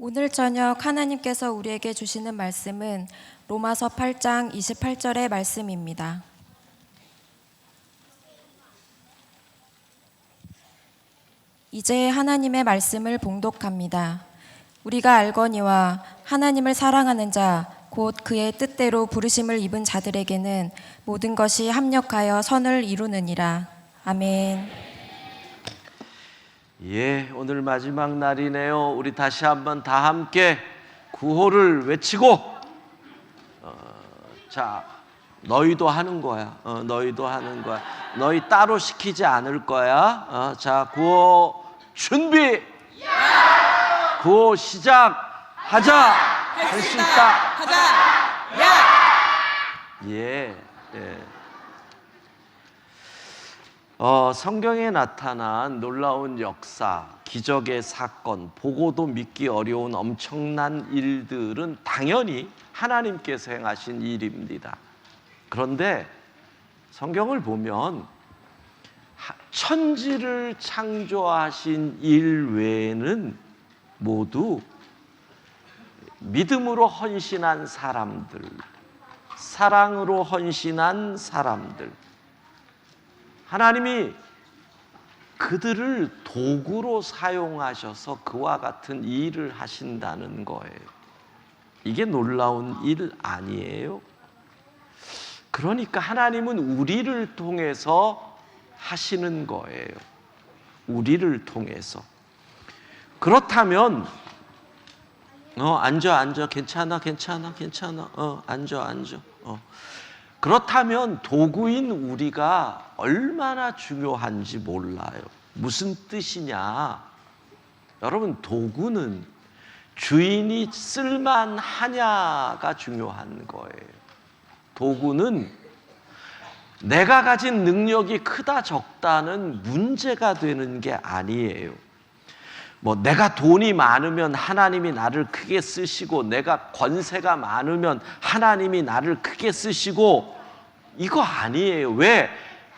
오늘 저녁 하나님께서 우리에게 주시는 말씀은 로마서 8장 28절의 말씀입니다. 이제 하나님의 말씀을 봉독합니다. 우리가 알거니와 하나님을 사랑하는 자 곧 그의 뜻대로 부르심을 입은 자들에게는 모든 것이 합력하여 선을 이루느니라. 아멘. 예, 오늘 마지막 날이네요. 우리 다시 한번 다 함께 구호를 외치고 자, 너희도 하는 거야. 너희도 하는 거야. 너희 따로 시키지 않을 거야. 자, 구호 준비. 구호 시작하자. 할 수 있다. 하자. 야. 예. 성경에 나타난 놀라운 역사, 기적의 사건, 보고도 믿기 어려운 엄청난 일들은 당연히 하나님께서 행하신 일입니다. 그런데 성경을 보면 천지를 창조하신 일 외에는 모두 믿음으로 헌신한 사람들, 사랑으로 헌신한 사람들, 하나님이 그들을 도구로 사용하셔서 그와 같은 일을 하신다는 거예요. 이게 놀라운 일 아니에요? 그러니까 하나님은 우리를 통해서 하시는 거예요. 우리를 통해서. 그렇다면 앉아. 괜찮아. 앉아. 그렇다면 도구인 우리가 얼마나 중요한지 몰라요. 무슨 뜻이냐? 여러분, 도구는 주인이 쓸만하냐가 중요한 거예요. 도구는 내가 가진 능력이 크다 적다는 문제가 되는 게 아니에요. 내가 돈이 많으면 하나님이 나를 크게 쓰시고, 내가 권세가 많으면 하나님이 나를 크게 쓰시고, 이거 아니에요. 왜?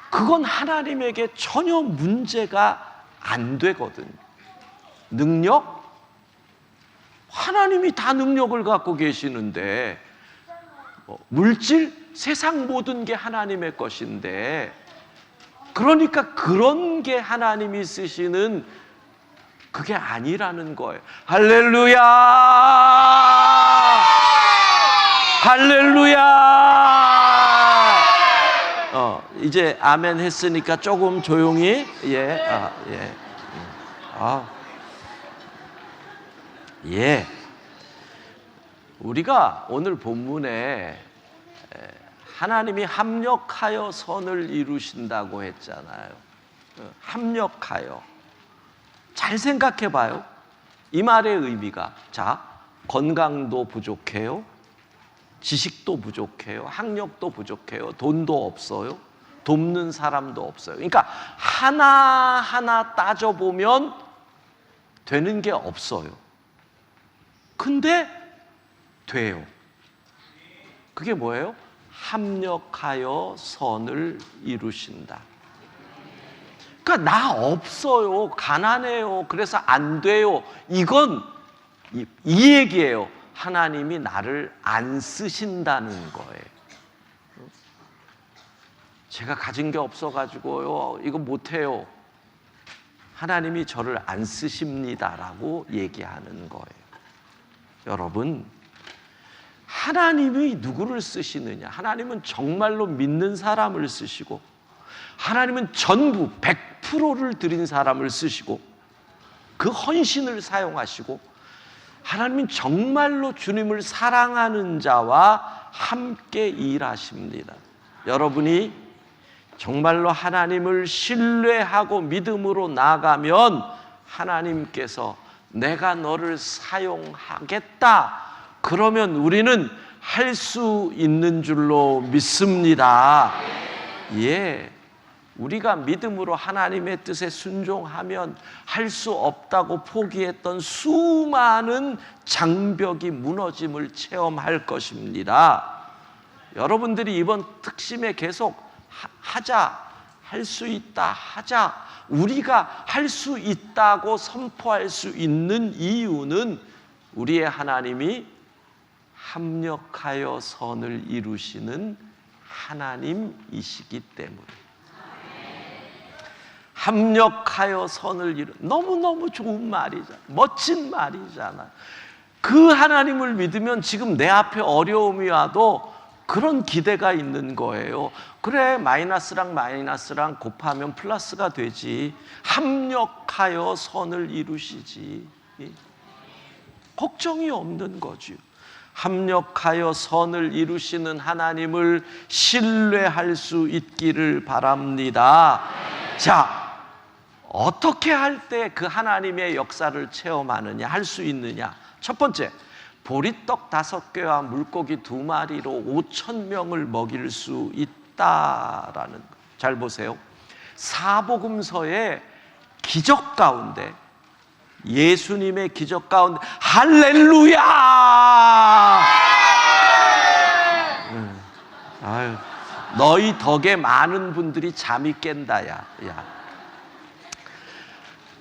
그건 하나님에게 전혀 문제가 안 되거든요. 능력? 하나님이 다 능력을 갖고 계시는데, 물질? 세상 모든 게 하나님의 것인데, 그러니까 그런 게 하나님이 쓰시는 그게 아니라는 거예요. 할렐루야! 할렐루야! 이제 아멘 했으니까 조금 조용히. 우리가 오늘 본문에 하나님이 합력하여 선을 이루신다고 했잖아요. 합력하여. 잘 생각해 봐요. 이 말의 의미가, 자, 건강도 부족해요. 지식도 부족해요. 학력도 부족해요. 돈도 없어요. 돕는 사람도 없어요. 그러니까 하나하나 따져보면 되는 게 없어요. 근데 돼요. 그게 뭐예요? 합력하여 선을 이루신다. 그러니까 나 없어요. 가난해요. 그래서 안 돼요. 이건 이 얘기예요. 하나님이 나를 안 쓰신다는 거예요. 제가 가진 게 없어가지고요, 이거 못해요. 하나님이 저를 안 쓰십니다라고 얘기하는 거예요. 여러분, 하나님이 누구를 쓰시느냐? 하나님은 정말로 믿는 사람을 쓰시고, 하나님은 전부 100%를 드린 사람을 쓰시고, 그 헌신을 사용하시고, 하나님은 정말로 주님을 사랑하는 자와 함께 일하십니다. 여러분이 정말로 하나님을 신뢰하고 믿음으로 나아가면 하나님께서 내가 너를 사용하겠다, 그러면 우리는 할 수 있는 줄로 믿습니다. 예. 우리가 믿음으로 하나님의 뜻에 순종하면 할 수 없다고 포기했던 수많은 장벽이 무너짐을 체험할 것입니다. 여러분들이 이번 특심에 계속 하자, 할 수 있다, 하자, 우리가 할 수 있다고 선포할 수 있는 이유는 우리의 하나님이 합력하여 선을 이루시는 하나님이시기 때문에. 합력하여 선을 이루, 너무너무 좋은 말이잖아. 멋진 말이잖아. 그 하나님을 믿으면 지금 내 앞에 어려움이 와도 그런 기대가 있는 거예요. 그래, 마이너스랑 마이너스랑 곱하면 플러스가 되지. 합력하여 선을 이루시지. 걱정이 없는 거죠. 합력하여 선을 이루시는 하나님을 신뢰할 수 있기를 바랍니다. 자, 어떻게 할 때 그 하나님의 역사를 체험하느냐, 할 수 있느냐? 첫 번째, 보리떡 5개와 물고기 2마리로 5,000명을 먹일 수 있다라는 것. 잘 보세요. 사복음서의 기적 가운데, 예수님의 기적 가운데, 할렐루야! 아유, 너희 덕에 많은 분들이 잠이 깬다. 야.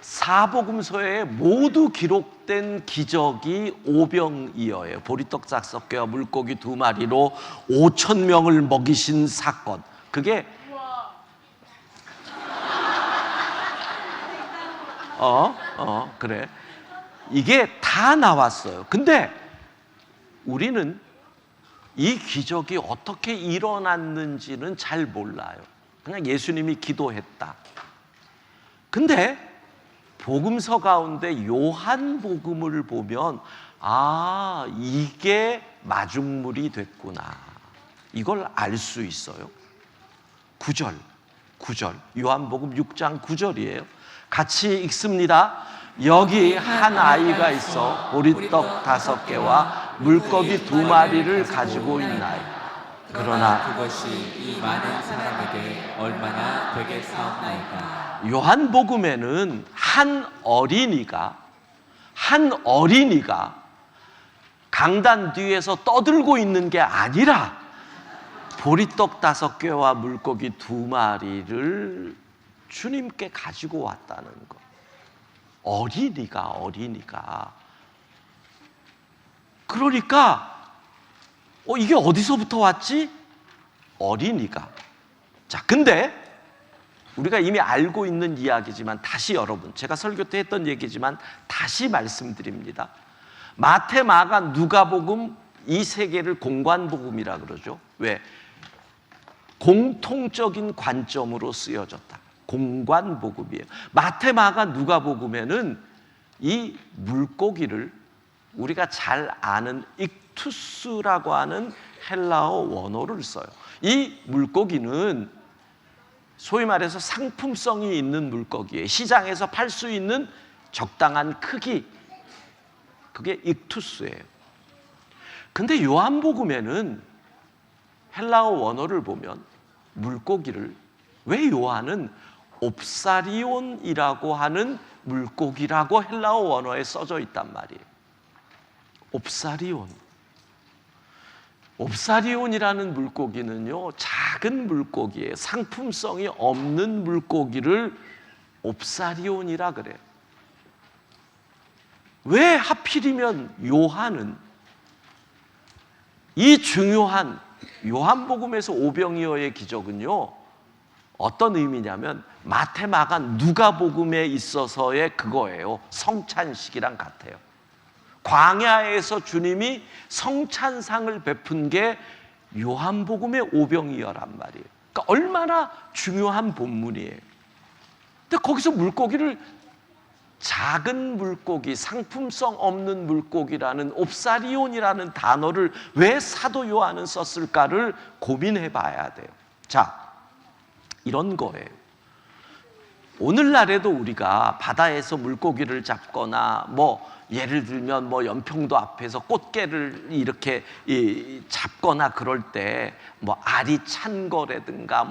사복음서에 모두 기록된 기적이 오병이어예요. 보리떡 5개와 물고기 2마리로 5,000명을 먹이신 사건. 그게 그래. 이게 다 나왔어요. 근데 우리는 이 기적이 어떻게 일어났는지는 잘 몰라요. 그냥 예수님이 기도했다. 근데 복음서 가운데 요한복음을 보면 아, 이게 마중물이 됐구나. 이걸 알 수 있어요. 9절. 요한복음 6장 9절이에요. 같이 읽습니다. 여기 한 아이가 있어 보리떡 5개와 물고기 2마리를 가지고 있나요? 그러나 그것이 이 많은 사람에게 얼마나 되겠사옵나이까. 요한복음에는 한 어린이가 강단 뒤에서 떠들고 있는 게 아니라 보리떡 5개와 물고기 2마리를 주님께 가지고 왔다는 거. 어린이가. 그러니까 이게 어디서부터 왔지? 어린이가. 자, 근데 우리가 이미 알고 있는 이야기지만 다시 여러분, 제가 설교 때 했던 얘기지만 다시 말씀드립니다. 마태, 마가, 누가복음 이 세 개를 공관복음이라 그러죠. 왜? 공통적인 관점으로 쓰여졌다. 공관복음이에요. 마태, 마가, 누가복음에는 이 물고기를 우리가 잘 아는 익투스라고 하는 헬라어 원어를 써요. 이 물고기는 소위 말해서 상품성이 있는 물고기예요. 시장에서 팔 수 있는 적당한 크기, 그게 익투스예요. 근데 요한복음에는 헬라어 원어를 보면 물고기를, 왜 요한은 옵사리온이라고 하는 물고기라고 헬라어 원어에 써져 있단 말이에요. 옵사리온이라는 물고기는요, 작은 물고기예요. 상품성이 없는 물고기를 옵사리온이라 그래요. 왜 하필이면 요한은 이 중요한 요한복음에서 오병이어의 기적은요, 어떤 의미냐면 마태, 마가, 누가복음에 있어서의 그거예요. 성찬식이랑 같아요. 광야에서 주님이 성찬상을 베푼 게 요한복음의 오병이어란 말이에요. 그러니까 얼마나 중요한 본문이에요. 근데 거기서 물고기를 작은 물고기, 상품성 없는 물고기라는 옵사리온이라는 단어를 왜 사도 요한은 썼을까를 고민해 봐야 돼요. 자, 이런 거예요. 오늘날에도 우리가 바다에서 물고기를 잡거나 예를 들면 연평도 앞에서 꽃게를 이렇게 잡거나 그럴 때 알이 찬 거라든가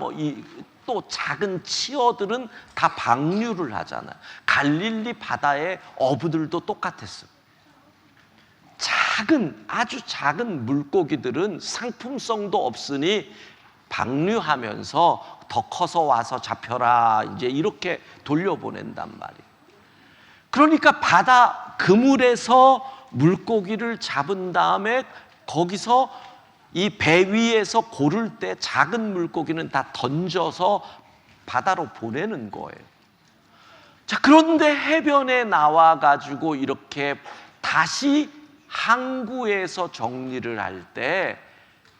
또 작은 치어들은 다 방류를 하잖아요. 갈릴리 바다의 어부들도 똑같았어요. 아주 작은 물고기들은 상품성도 없으니 방류하면서 더 커서 와서 잡혀라, 이제 이렇게 돌려보낸단 말이에요. 그러니까 바다 그물에서 물고기를 잡은 다음에 거기서 이 배 위에서 고를 때 작은 물고기는 다 던져서 바다로 보내는 거예요. 자, 그런데 해변에 나와 가지고 이렇게 다시 항구에서 정리를 할 때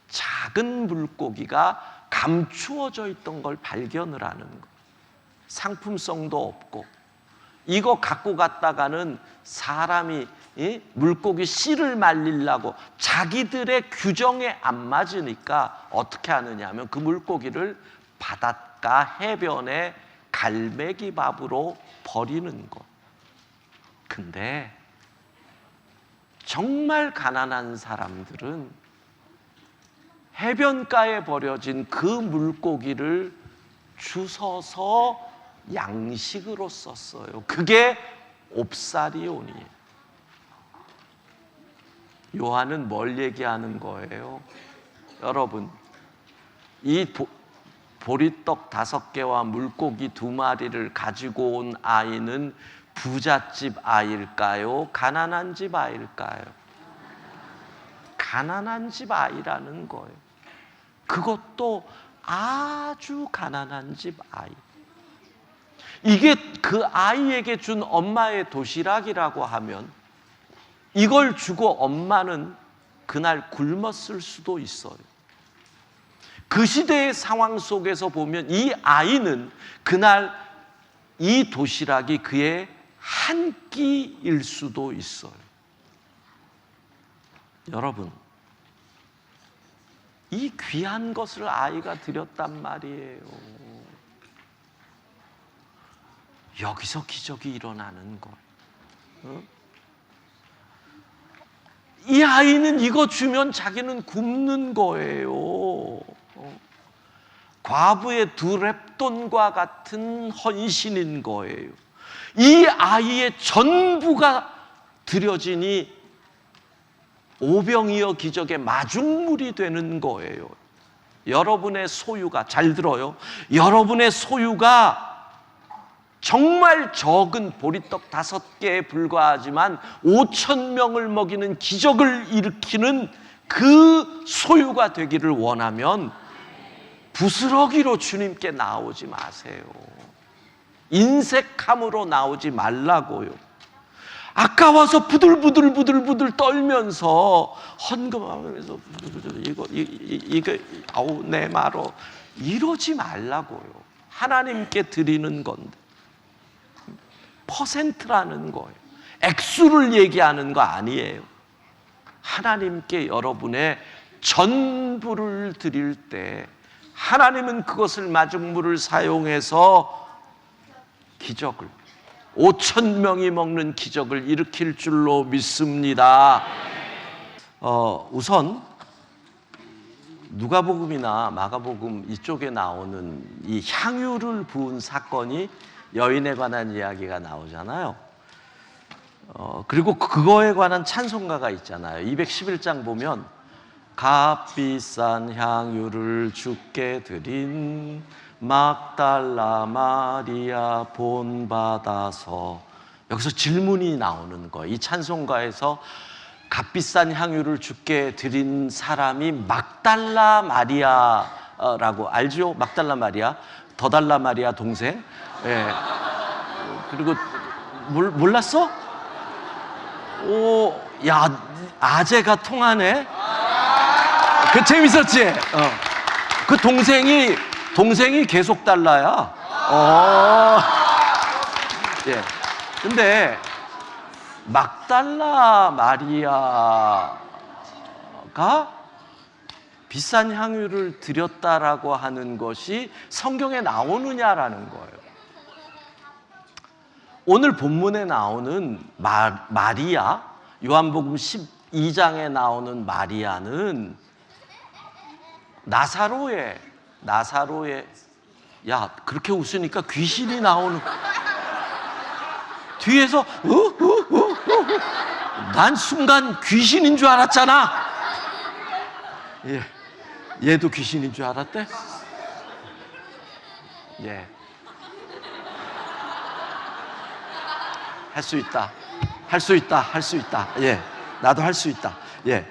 작은 물고기가 감추어져 있던 걸 발견을 하는 거예요. 상품성도 없고, 이거 갖고 갔다가는 사람이 물고기 씨를 말리려고 자기들의 규정에 안 맞으니까 어떻게 하느냐 하면 그 물고기를 바닷가 해변에 갈매기 밥으로 버리는 것. 근데 정말 가난한 사람들은 해변가에 버려진 그 물고기를 주워서 양식으로 썼어요. 그게 옵사리온이에요. 요한은 뭘 얘기하는 거예요? 여러분, 이 보리떡 5개와 물고기 2마리를 가지고 온 아이는 부잣집 아이일까요? 가난한 집 아이일까요? 가난한 집 아이라는 거예요. 그것도 아주 가난한 집 아이. 이게 그 아이에게 준 엄마의 도시락이라고 하면 이걸 주고 엄마는 그날 굶었을 수도 있어요. 그 시대의 상황 속에서 보면 이 아이는 그날 이 도시락이 그의 한 끼일 수도 있어요. 여러분, 이 귀한 것을 아이가 드렸단 말이에요. 여기서 기적이 일어나는 거예요. 이 아이는 이거 주면 자기는 굶는 거예요. 과부의 2렙돈과 같은 헌신인 거예요. 이 아이의 전부가 드려지니 오병이어 기적의 마중물이 되는 거예요. 여러분의 소유가, 잘 들어요, 여러분의 소유가 정말 적은 보리떡 5개에 불과하지만 5,000명을 먹이는 기적을 일으키는 그 소유가 되기를 원하면 부스러기로 주님께 나오지 마세요. 인색함으로 나오지 말라고요. 아까워서 부들부들 떨면서 헌금하면서 이거 아우 내 말어 이러지 말라고요. 하나님께 드리는 건데 퍼센트라는 거예요. 액수를 얘기하는 거 아니에요. 하나님께 여러분의 전부를 드릴 때 하나님은 그것을 마중물을 사용해서 기적을 5,000명이 먹는 기적을 일으킬 줄로 믿습니다. 우선 누가복음이나 마가복음 이쪽에 나오는 이 향유를 부은 사건이 여인에 관한 이야기가 나오잖아요. 그리고 그거에 관한 찬송가가 있잖아요. 211장 보면 값비싼 향유를 주께 드린 막달라 마리아 본받아서, 여기서 질문이 나오는 거예요. 이 찬송가에서 값비싼 향유를 주께 드린 사람이 막달라 마리아라고 알죠? 막달라 마리아, 더 달라 마리아 동생. 예. 그리고 몰랐어? 오, 야, 아재가 통하네. 그 재밌었지? 그 동생이 계속 달라야. 예. 근데 막달라 마리아가 비싼 향유를 드렸다라고 하는 것이 성경에 나오느냐라는 거예요. 오늘 본문에 나오는 마리아, 요한복음 12장에 나오는 마리아는 나사로의 야, 그렇게 웃으니까 귀신이 나오는 뒤에서 난 순간 귀신인 줄 알았잖아. 예. 얘도 귀신인 줄 알았대? 예. 할 수 있다. 할 수 있다. 할 수 있다. 예. 나도 할 수 있다. 예.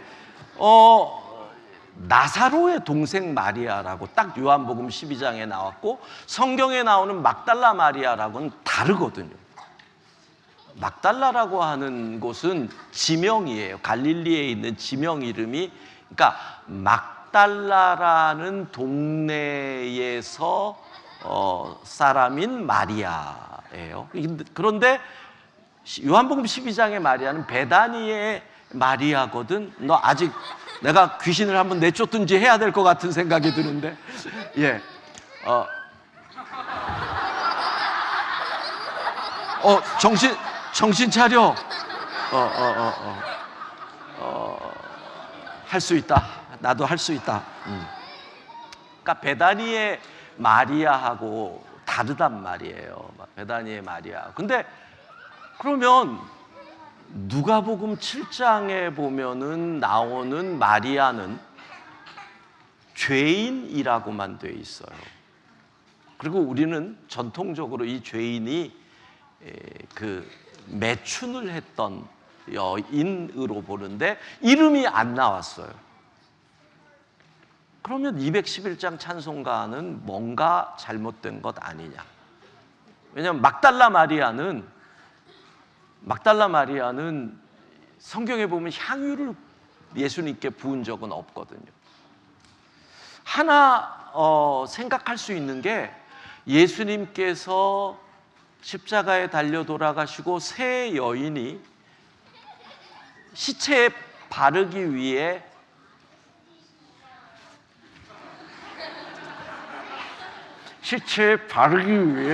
나사로의 동생 마리아라고 딱 요한복음 12장에 나왔고 성경에 나오는 막달라 마리아라고는 다르거든요. 막달라라고 하는 곳은 지명이에요. 갈릴리에 있는 지명 이름이, 그러니까 막달라라는 동네에서 사람인 마리아예요. 그런데 요한복음 12장의 마리아는 베다니의 마리아거든. 너 아직 내가 귀신을 한번 내쫓든지 해야 될 것 같은 생각이 드는데, 예, 정신 차려. 할 수 있다. 나도 할 수 있다. 그러니까 베다니의 마리아하고 다르단 말이에요. 베다니의 마리아. 근데 그러면 누가복음 7장에 보면은 나오는 마리아는 죄인이라고만 돼 있어요. 그리고 우리는 전통적으로 이 죄인이 그 매춘을 했던 여인으로 보는데 이름이 안 나왔어요. 그러면 211장 찬송가는 뭔가 잘못된 것 아니냐? 왜냐하면 막달라 마리아는 성경에 보면 향유를 예수님께 부은 적은 없거든요. 하나 생각할 수 있는 게 예수님께서 십자가에 달려 돌아가시고 세 여인이 시체에 바르기 위해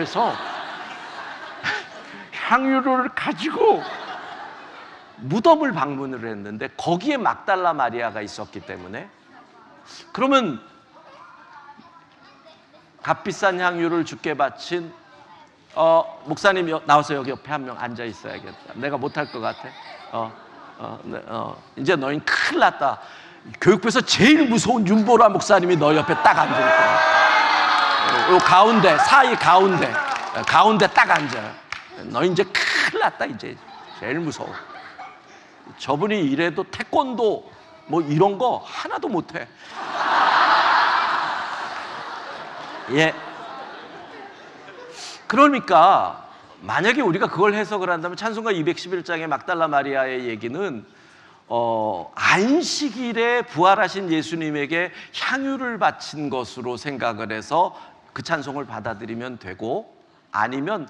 서 향유를 가지고 무덤을 방문을 했는데 거기에 막달라 마리아가 있었기 때문에, 그러면 값비싼 향유를 주께 바친 목사님 나와서 여기 옆에 한 명 앉아 있어야겠다. 내가 못할 것 같아. 이제 너희는 큰일 났다. 교육부에서 제일 무서운 윤보라 목사님이 너 옆에 딱 앉을 거야. 요 가운데, 사이 가운데 딱 앉아요. 너 이제 큰일 났다. 이제 제일 무서워. 저분이 이래도 태권도 뭐 이런 거 하나도 못해. 예. 그러니까 만약에 우리가 그걸 해석을 한다면 찬송가 211장의 막달라 마리아의 얘기는 안식일에 부활하신 예수님에게 향유를 바친 것으로 생각을 해서 그 찬송을 받아들이면 되고, 아니면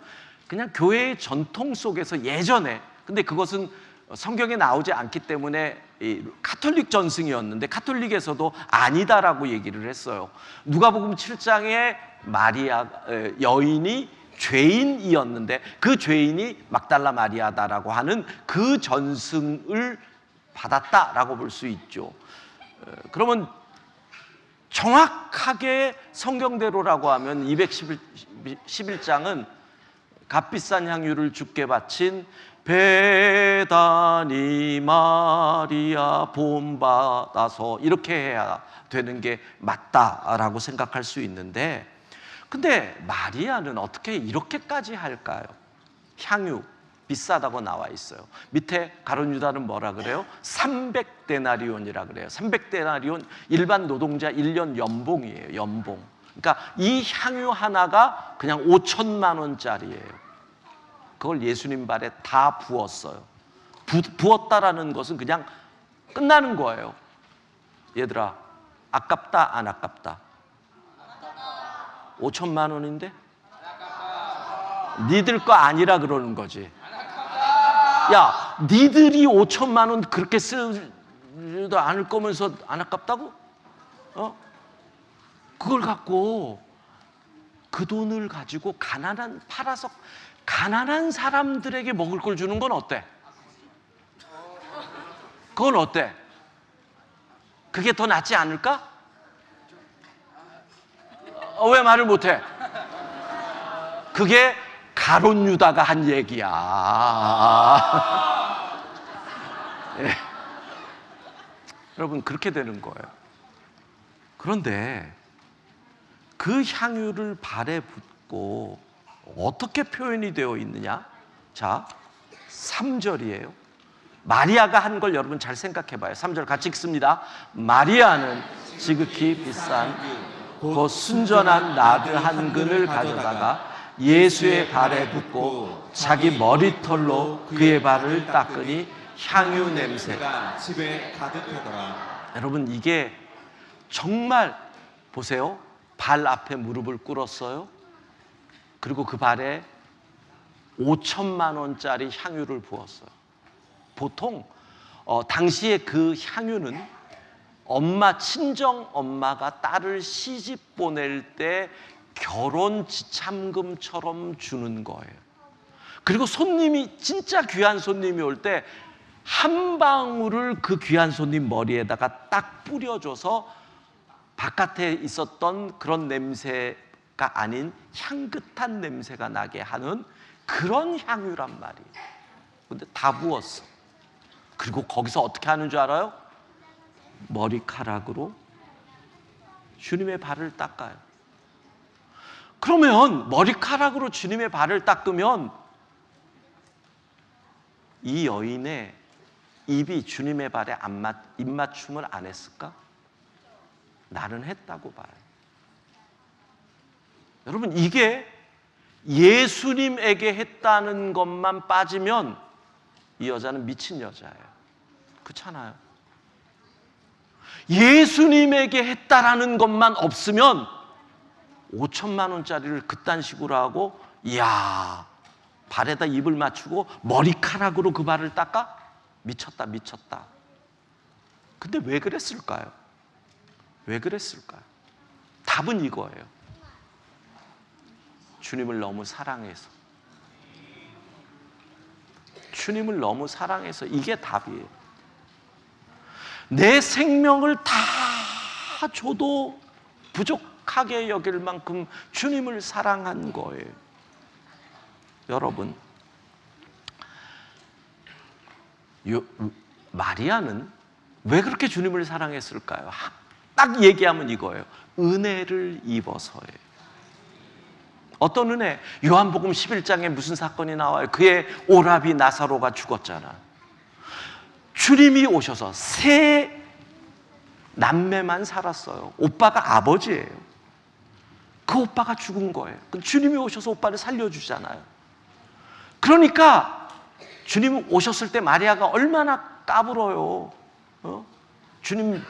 그냥 교회의 전통 속에서 예전에, 근데 그것은 성경에 나오지 않기 때문에 카톨릭 전승이었는데 카톨릭에서도 아니다라고 얘기를 했어요. 누가복음 7장에 마리아 여인이 죄인이었는데 그 죄인이 막달라 마리아다라고 하는 그 전승을 받았다라고 볼 수 있죠. 그러면 정확하게 성경대로라고 하면 211장은 값비싼 향유를 주께 바친 베다니 마리아 본받아서 이렇게 해야 되는 게 맞다라고 생각할 수 있는데, 근데 마리아는 어떻게 이렇게까지 할까요? 향유 비싸다고 나와 있어요. 밑에 가룟 유다는 뭐라 그래요? 300데나리온이라 그래요. 300데나리온 일반 노동자 1년 연봉이에요. 연봉. 그러니까 이 향유 하나가 그냥 5천만 원짜리예요. 그걸 예수님 발에 다 부었어요. 부었다라는 것은 그냥 끝나는 거예요. 얘들아, 아깝다 안 아깝다? 5천만 원인데? 니들 거 아니라 그러는 거지. 야, 니들이 5천만 원 그렇게 쓰지도 않을 거면서 안 아깝다고? 그걸 갖고 그 돈을 가지고 팔아서 가난한 사람들에게 먹을 걸 주는 건 어때? 그건 어때? 그게 더 낫지 않을까? 왜 말을 못해? 그게 가룟 유다가 한 얘기야. 예. 여러분, 그렇게 되는 거예요. 그런데 그 향유를 발에 붓고 어떻게 표현이 되어 있느냐? 자, 3절이에요. 마리아가 한 걸 여러분 잘 생각해 봐요. 3절 같이 읽습니다. 마리아는 지극히 비싼 곧 순전한 나드 한 근을 가져다가 예수의 발에 붓고 자기 머리털로 그의 발을 닦으니 향유 냄새가 집에 가득하더라. 여러분 이게 정말 보세요. 발 앞에 무릎을 꿇었어요. 그리고 그 발에 5천만 원짜리 향유를 부었어요. 보통 당시에 그 향유는 친정 엄마가 딸을 시집 보낼 때 결혼 지참금처럼 주는 거예요. 그리고 진짜 귀한 손님이 올 때 한 방울을 그 귀한 손님 머리에다가 딱 뿌려줘서 바깥에 있었던 그런 냄새가 아닌 향긋한 냄새가 나게 하는 그런 향유란 말이에요. 근데 다 부었어. 그리고 거기서 어떻게 하는 줄 알아요? 머리카락으로 주님의 발을 닦아요. 그러면 머리카락으로 주님의 발을 닦으면 이 여인의 입이 주님의 발에 입맞춤을 안 했을까? 나는 했다고 봐요. 여러분 이게 예수님에게 했다는 것만 빠지면 이 여자는 미친 여자예요. 그렇잖아요. 예수님에게 했다라는 것만 없으면 5천만 원짜리를 그딴 식으로 하고 이야 발에다 입을 맞추고 머리카락으로 그 발을 닦아? 미쳤다. 근데 왜 그랬을까요? 왜 그랬을까요? 답은 이거예요. 주님을 너무 사랑해서. 주님을 너무 사랑해서. 이게 답이에요. 내 생명을 다 줘도 부족하게 여길 만큼 주님을 사랑한 거예요. 여러분, 마리아는 왜 그렇게 주님을 사랑했을까요? 딱 얘기하면 이거예요. 은혜를 입어서예요. 어떤 은혜? 요한복음 11장에 무슨 사건이 나와요? 그의 오라비 나사로가 죽었잖아. 주님이 오셔서 세 남매만 살았어요. 오빠가 아버지예요. 그 오빠가 죽은 거예요. 주님이 오셔서 오빠를 살려주잖아요. 그러니까 주님 오셨을 때 마리아가 얼마나 까불어요. 주님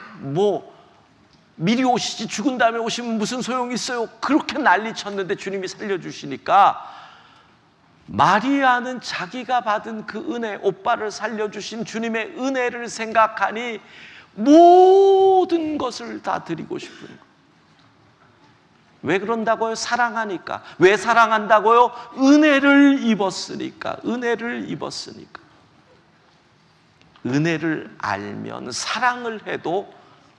미리 오시지 죽은 다음에 오시면 무슨 소용이 있어요. 그렇게 난리 쳤는데 주님이 살려주시니까 마리아는 자기가 받은 그 은혜, 오빠를 살려주신 주님의 은혜를 생각하니 모든 것을 다 드리고 싶은 거예요. 왜 그런다고요? 사랑하니까. 왜 사랑한다고요? 은혜를 입었으니까. 은혜를 알면 사랑을 해도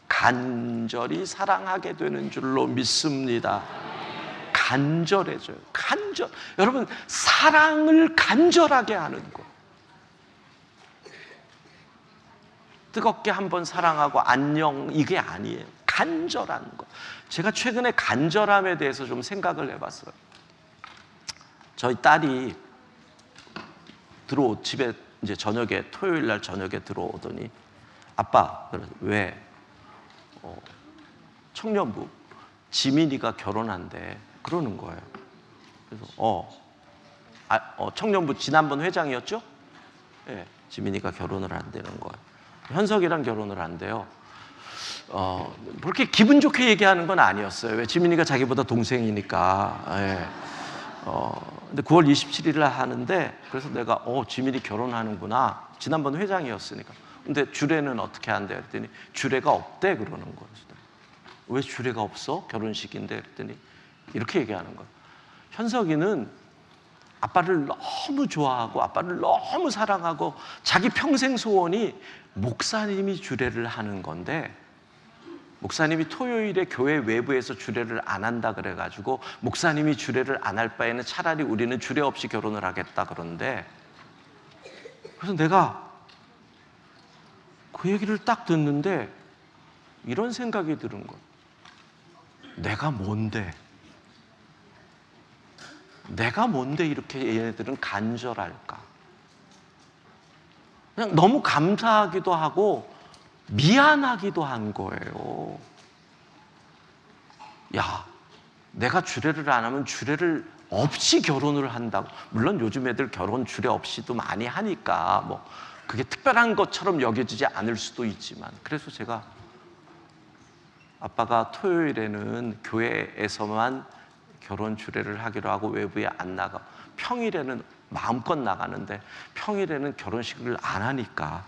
간절히 사랑하게 되는 줄로 믿습니다. 간절해져요. 여러분, 사랑을 간절하게 하는 거. 뜨겁게 한번 사랑하고 안녕 이게 아니에요. 간절한 거. 제가 최근에 간절함에 대해서 좀 생각을 해봤어요. 저희 딸이 집에 이제 토요일 날 저녁에 들어오더니 아빠, 왜 청년부 지민이가 결혼한대 그러는 거예요. 그래서 청년부 지난번 회장이었죠? 네, 지민이가 결혼을 한다는 거예요. 현석이랑 결혼을 한대요. 그렇게 기분 좋게 얘기하는 건 아니었어요. 왜 지민이가 자기보다 동생이니까. 예. 근데 9월 27일에 하는데 그래서 내가 지민이 결혼하는구나. 지난번 회장이었으니까. 근데 주례는 어떻게 한대? 그랬더니 주례가 없대 그러는 거예요. 왜 주례가 없어? 결혼식인데 그랬더니 이렇게 얘기하는 거예요. 현석이는 아빠를 너무 좋아하고 아빠를 너무 사랑하고 자기 평생 소원이 목사님이 주례를 하는 건데 목사님이 토요일에 교회 외부에서 주례를 안 한다 그래가지고 목사님이 주례를 안 할 바에는 차라리 우리는 주례 없이 결혼을 하겠다 그러는데 그래서 내가 그 얘기를 딱 듣는데 이런 생각이 드는 거예요. 내가 뭔데 이렇게 얘네들은 간절할까? 그냥 너무 감사하기도 하고 미안하기도 한 거예요. 야, 내가 주례를 안 하면 주례를 없이 결혼을 한다고. 물론 요즘 애들 결혼 주례 없이도 많이 하니까 뭐 그게 특별한 것처럼 여겨지지 않을 수도 있지만, 그래서 제가 아빠가 토요일에는 교회에서만 결혼 주례를 하기로 하고 외부에 안 나가, 평일에는 마음껏 나가는데 평일에는 결혼식을 안 하니까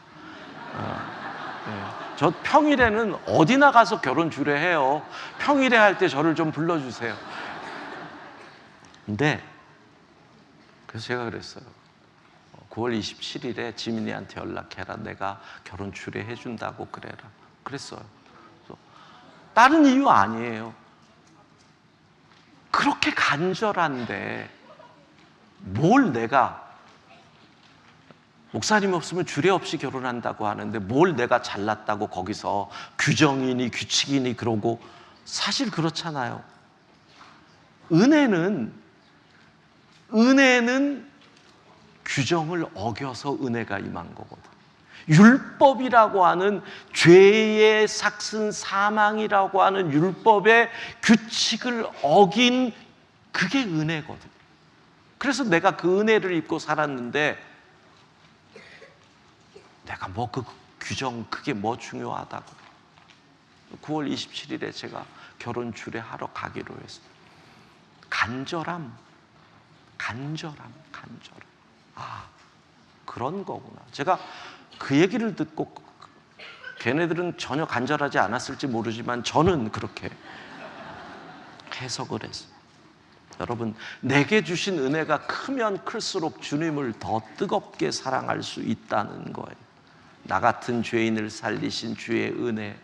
저 평일에는 어디 나가서 결혼 주례해요. 평일에 할 때 저를 좀 불러주세요. 근데 그래서 제가 그랬어요. 9월 27일에 지민이한테 연락해라. 내가 결혼 주례해 준다고 그래라. 그랬어요. 그래서 다른 이유 아니에요. 그렇게 간절한데 뭘 내가, 목사님 없으면 주례 없이 결혼한다고 하는데 뭘 내가 잘났다고 거기서 규정이니 규칙이니 그러고. 사실 그렇잖아요. 은혜는 규정을 어겨서 은혜가 임한 거거든. 율법이라고 하는 죄의 삭슨 사망이라고 하는 율법의 규칙을 어긴 그게 은혜거든. 그래서 내가 그 은혜를 입고 살았는데 내가 뭐 그 규정 그게 뭐 중요하다고. 9월 27일에 제가 결혼 주례하러 가기로 했어요. 간절함. 아, 그런 거구나. 제가 그 얘기를 듣고, 걔네들은 전혀 간절하지 않았을지 모르지만 저는 그렇게 해석을 했어요. 여러분, 내게 주신 은혜가 크면 클수록 주님을 더 뜨겁게 사랑할 수 있다는 거예요. 나 같은 죄인을 살리신 주의 은혜,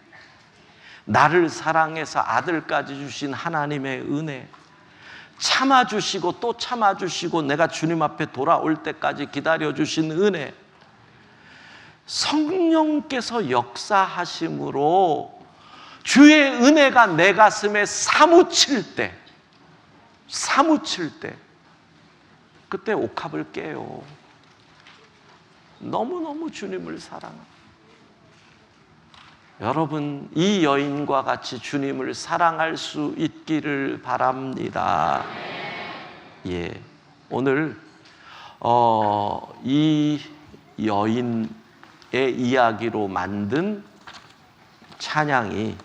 나를 사랑해서 아들까지 주신 하나님의 은혜, 참아주시고 또 참아주시고 내가 주님 앞에 돌아올 때까지 기다려주신 은혜, 성령께서 역사하심으로 주의 은혜가 내 가슴에 사무칠 때 그때 옥합을 깨요. 너무너무 주님을 사랑합니다. 여러분, 이 여인과 같이 주님을 사랑할 수 있기를 바랍니다. 예, 오늘 이 여인의 이야기로 만든 찬양이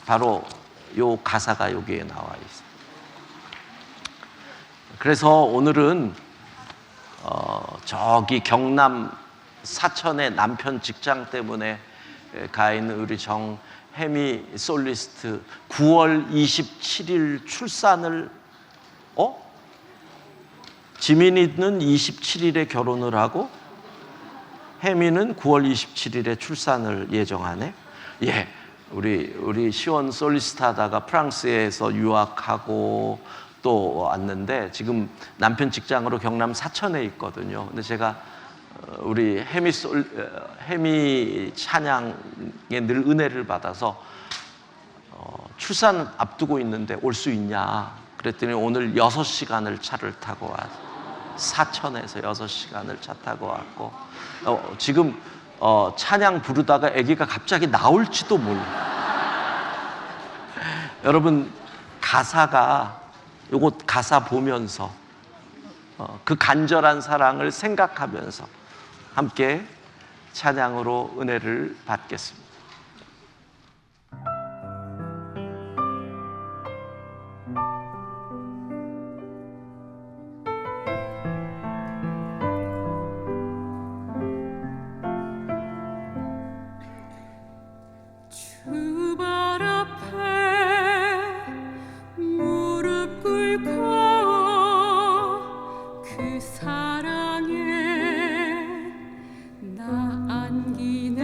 바로 요 가사가 여기에 나와 있어요. 그래서 오늘은 저기 경남 사천의 남편 직장 때문에 가 있는 우리 정혜미 솔리스트 9월 27일 출산을, 지민이는 27일에 결혼을 하고 혜미는 9월 27일에 출산을 예정하네. 예, 우리 시원 솔리스트 하다가 프랑스에서 유학하고 또 왔는데 지금 남편 직장으로 경남 사천에 있거든요. 근데 제가 우리 혜미 찬양에 늘 은혜를 받아서 출산 앞두고 있는데 올 수 있냐 그랬더니 오늘 6시간을 차를 타고 와서 사천에서 6시간을 차 타고 왔고 지금 찬양 부르다가 아기가 갑자기 나올지도 몰라. 여러분, 요거 가사 보면서 그 간절한 사랑을 생각하면서 함께 찬양으로 은혜를 받겠습니다. 주발 앞에 무릎 꿇고 그 사랑에 나 안기네.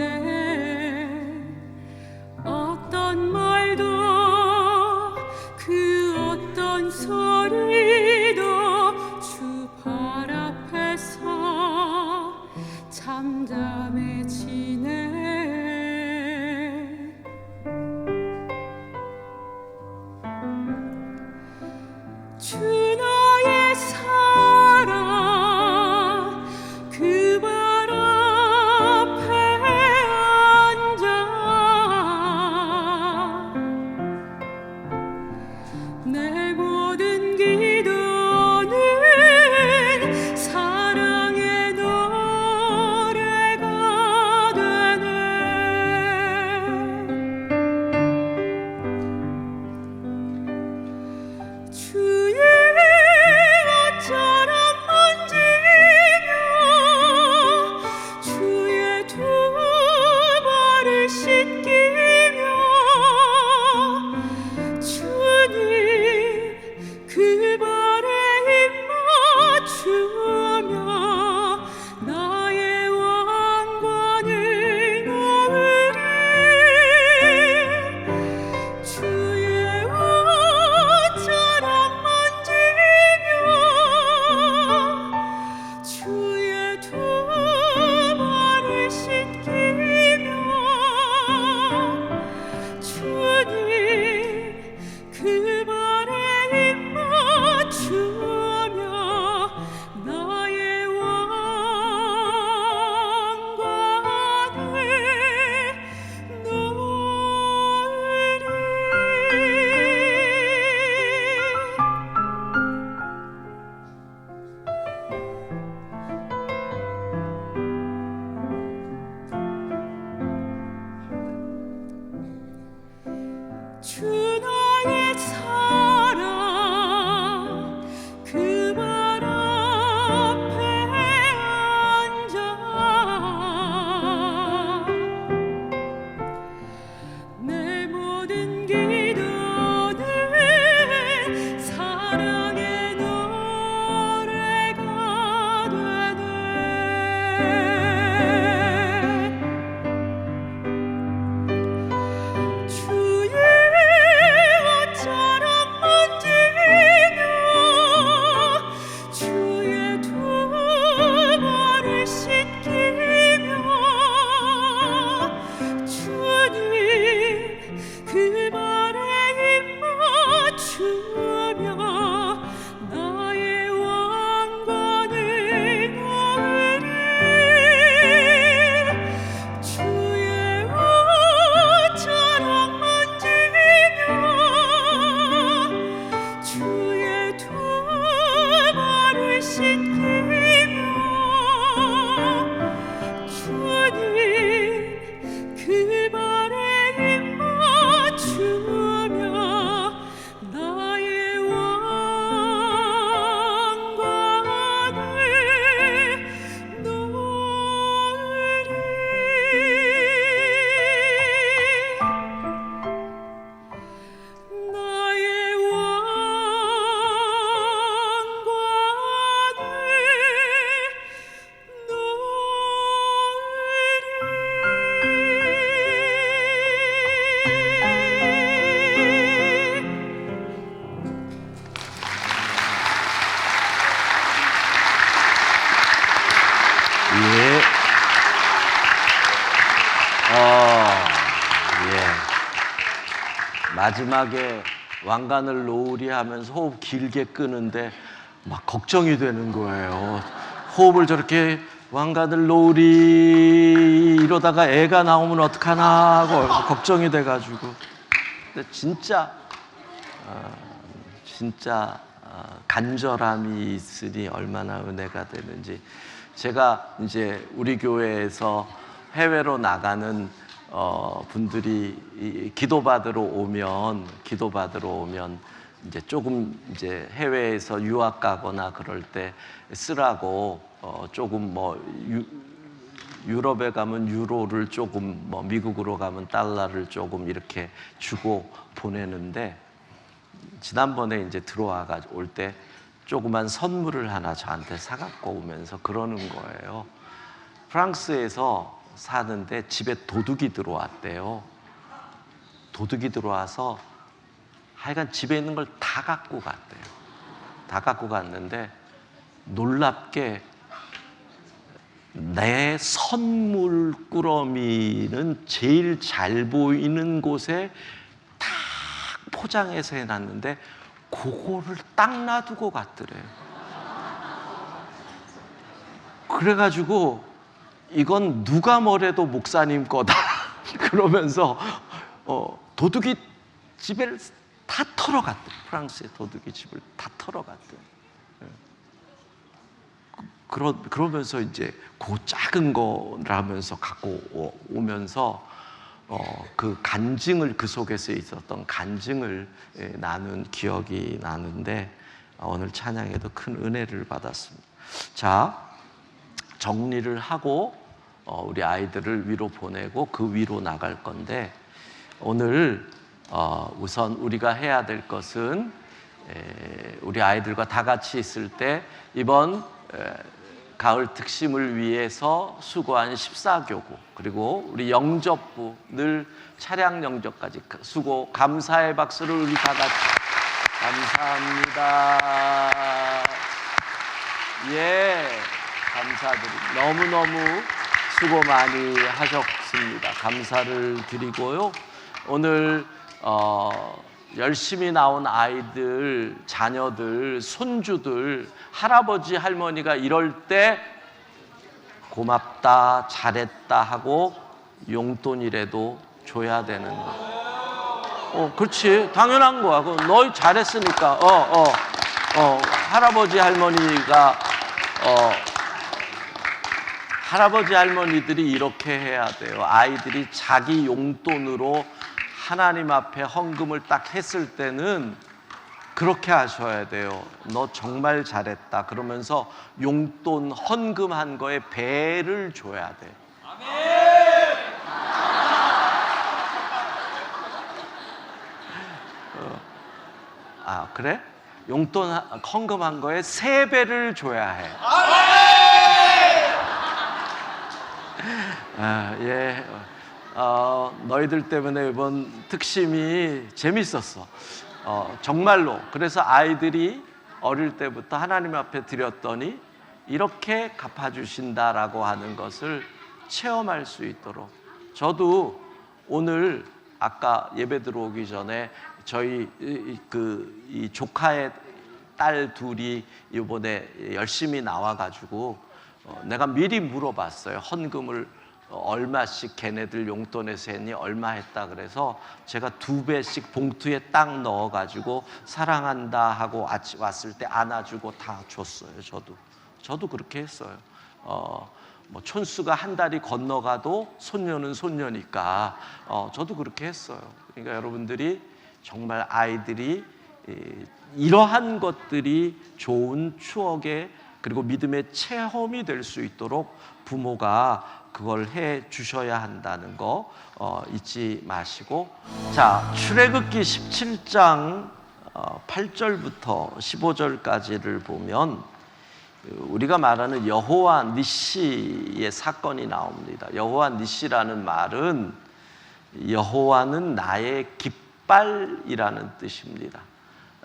마지막에 왕관을 놓으리 하면서 호흡 길게 끄는데 막 걱정이 되는 거예요. 호흡을 저렇게 왕관을 놓으리 이러다가 애가 나오면 어떡하나 하고 걱정이 돼가지고. 근데 진짜 간절함이 있으니 얼마나 은혜가 되는지. 제가 이제 우리 교회에서 해외로 나가는 분들이 기도받으러 오면 이제 조금 이제 해외에서 유학 가거나 그럴 때 쓰라고 조금 뭐 유럽에 가면 유로를 조금, 뭐 미국으로 가면 달러를 조금 이렇게 주고 보내는데, 지난번에 이제 들어와가지고 올 때 조그만 선물을 하나 저한테 사갖고 오면서 그러는 거예요. 프랑스에서 사는데 집에 도둑이 들어왔대요. 도둑이 들어와서 하여간 집에 있는 걸 다 갖고 갔대요. 다 갖고 갔는데 놀랍게 내 선물 꾸러미는 제일 잘 보이는 곳에 딱 포장해서 해놨는데 그거를 딱 놔두고 갔더래요. 그래가지고 이건 누가 뭐래도 목사님 거다 그러면서 도둑이 집을 다 털어갔대. 프랑스의 도둑이 집을 다 털어갔대. 그러면서 이제 그 작은 거라면서 갖고 오면서 그 간증을, 그 속에서 있었던 간증을 나눈 기억이 나는데, 오늘 찬양에도 큰 은혜를 받았습니다. 자, 정리를 하고 우리 아이들을 위로 보내고 그 위로 나갈 건데, 오늘 우선 우리가 해야 될 것은 우리 아이들과 다 같이 있을 때 이번 가을 특심을 위해서 수고한 14교구, 그리고 우리 영접부, 늘 차량 영접까지 수고, 감사의 박수를 우리 다 같이. 감사합니다. 예, 감사드립니다. 너무너무 수고 많이 하셨습니다. 감사를 드리고요. 오늘 열심히 나온 아이들, 자녀들, 손주들, 할아버지, 할머니가 이럴 때 고맙다, 잘했다 하고 용돈이라도 줘야 되는 거. 그렇지, 당연한 거야. 너희 잘했으니까. 할아버지, 할머니가 할아버지, 할머니들이 이렇게 해야 돼요. 아이들이 자기 용돈으로 하나님 앞에 헌금을 딱 했을 때는 그렇게 하셔야 돼요. 너 정말 잘했다 그러면서 용돈 헌금한 거에 배를 줘야 돼. 그래? 용돈 헌금한 거에 3배를 줘야 해. 예. 너희들 때문에 이번 특심이 재밌었어. 정말로. 그래서 아이들이 어릴 때부터 하나님 앞에 드렸더니 이렇게 갚아주신다라고 하는 것을 체험할 수 있도록. 저도 오늘 아까 예배 들어오기 전에 저희 이 조카의 딸 둘이 이번에 열심히 나와가지고 내가 미리 물어봤어요. 헌금을 얼마씩 걔네들 용돈에서 했니? 얼마 했다 그래서 제가 2배씩 봉투에 딱 넣어가지고 사랑한다 하고 왔을 때 안아주고 다 줬어요. 저도 그렇게 했어요. 뭐 촌수가 한 달이 건너가도 손녀는 손녀니까 저도 그렇게 했어요. 그러니까 여러분들이 정말 아이들이 이러한 것들이 좋은 추억의 그리고 믿음의 체험이 될 수 있도록 부모가 그걸 해 주셔야 한다는 거 잊지 마시고. 자, 출애굽기 17장 8절부터 15절까지를 보면 우리가 말하는 여호와 니시의 사건이 나옵니다. 여호와 니시라는 말은 여호와는 나의 깃발이라는 뜻입니다.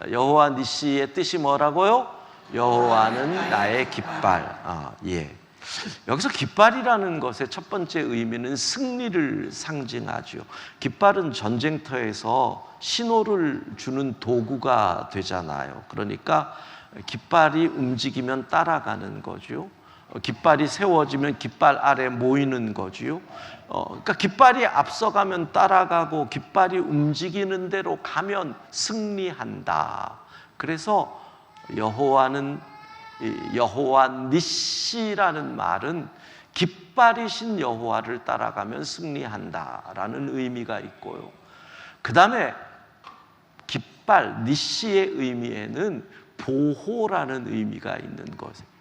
여호와 니시의 뜻이 뭐라고요? 여호와는 나의 깃발. 예. 여기서 깃발이라는 것의 첫 번째 의미는 승리를 상징하죠. 깃발은 전쟁터에서 신호를 주는 도구가 되잖아요. 그러니까 깃발이 움직이면 따라가는 거죠. 깃발이 세워지면 깃발 아래 모이는 거지요. 그러니까 깃발이 앞서가면 따라가고 깃발이 움직이는 대로 가면 승리한다. 그래서 여호와 니시라는 말은 깃발이신 여호와를 따라가면 승리한다라는 의미가 있고요. 그 다음에 깃발 니시의 의미에는 보호라는 의미가 있는 것이에요.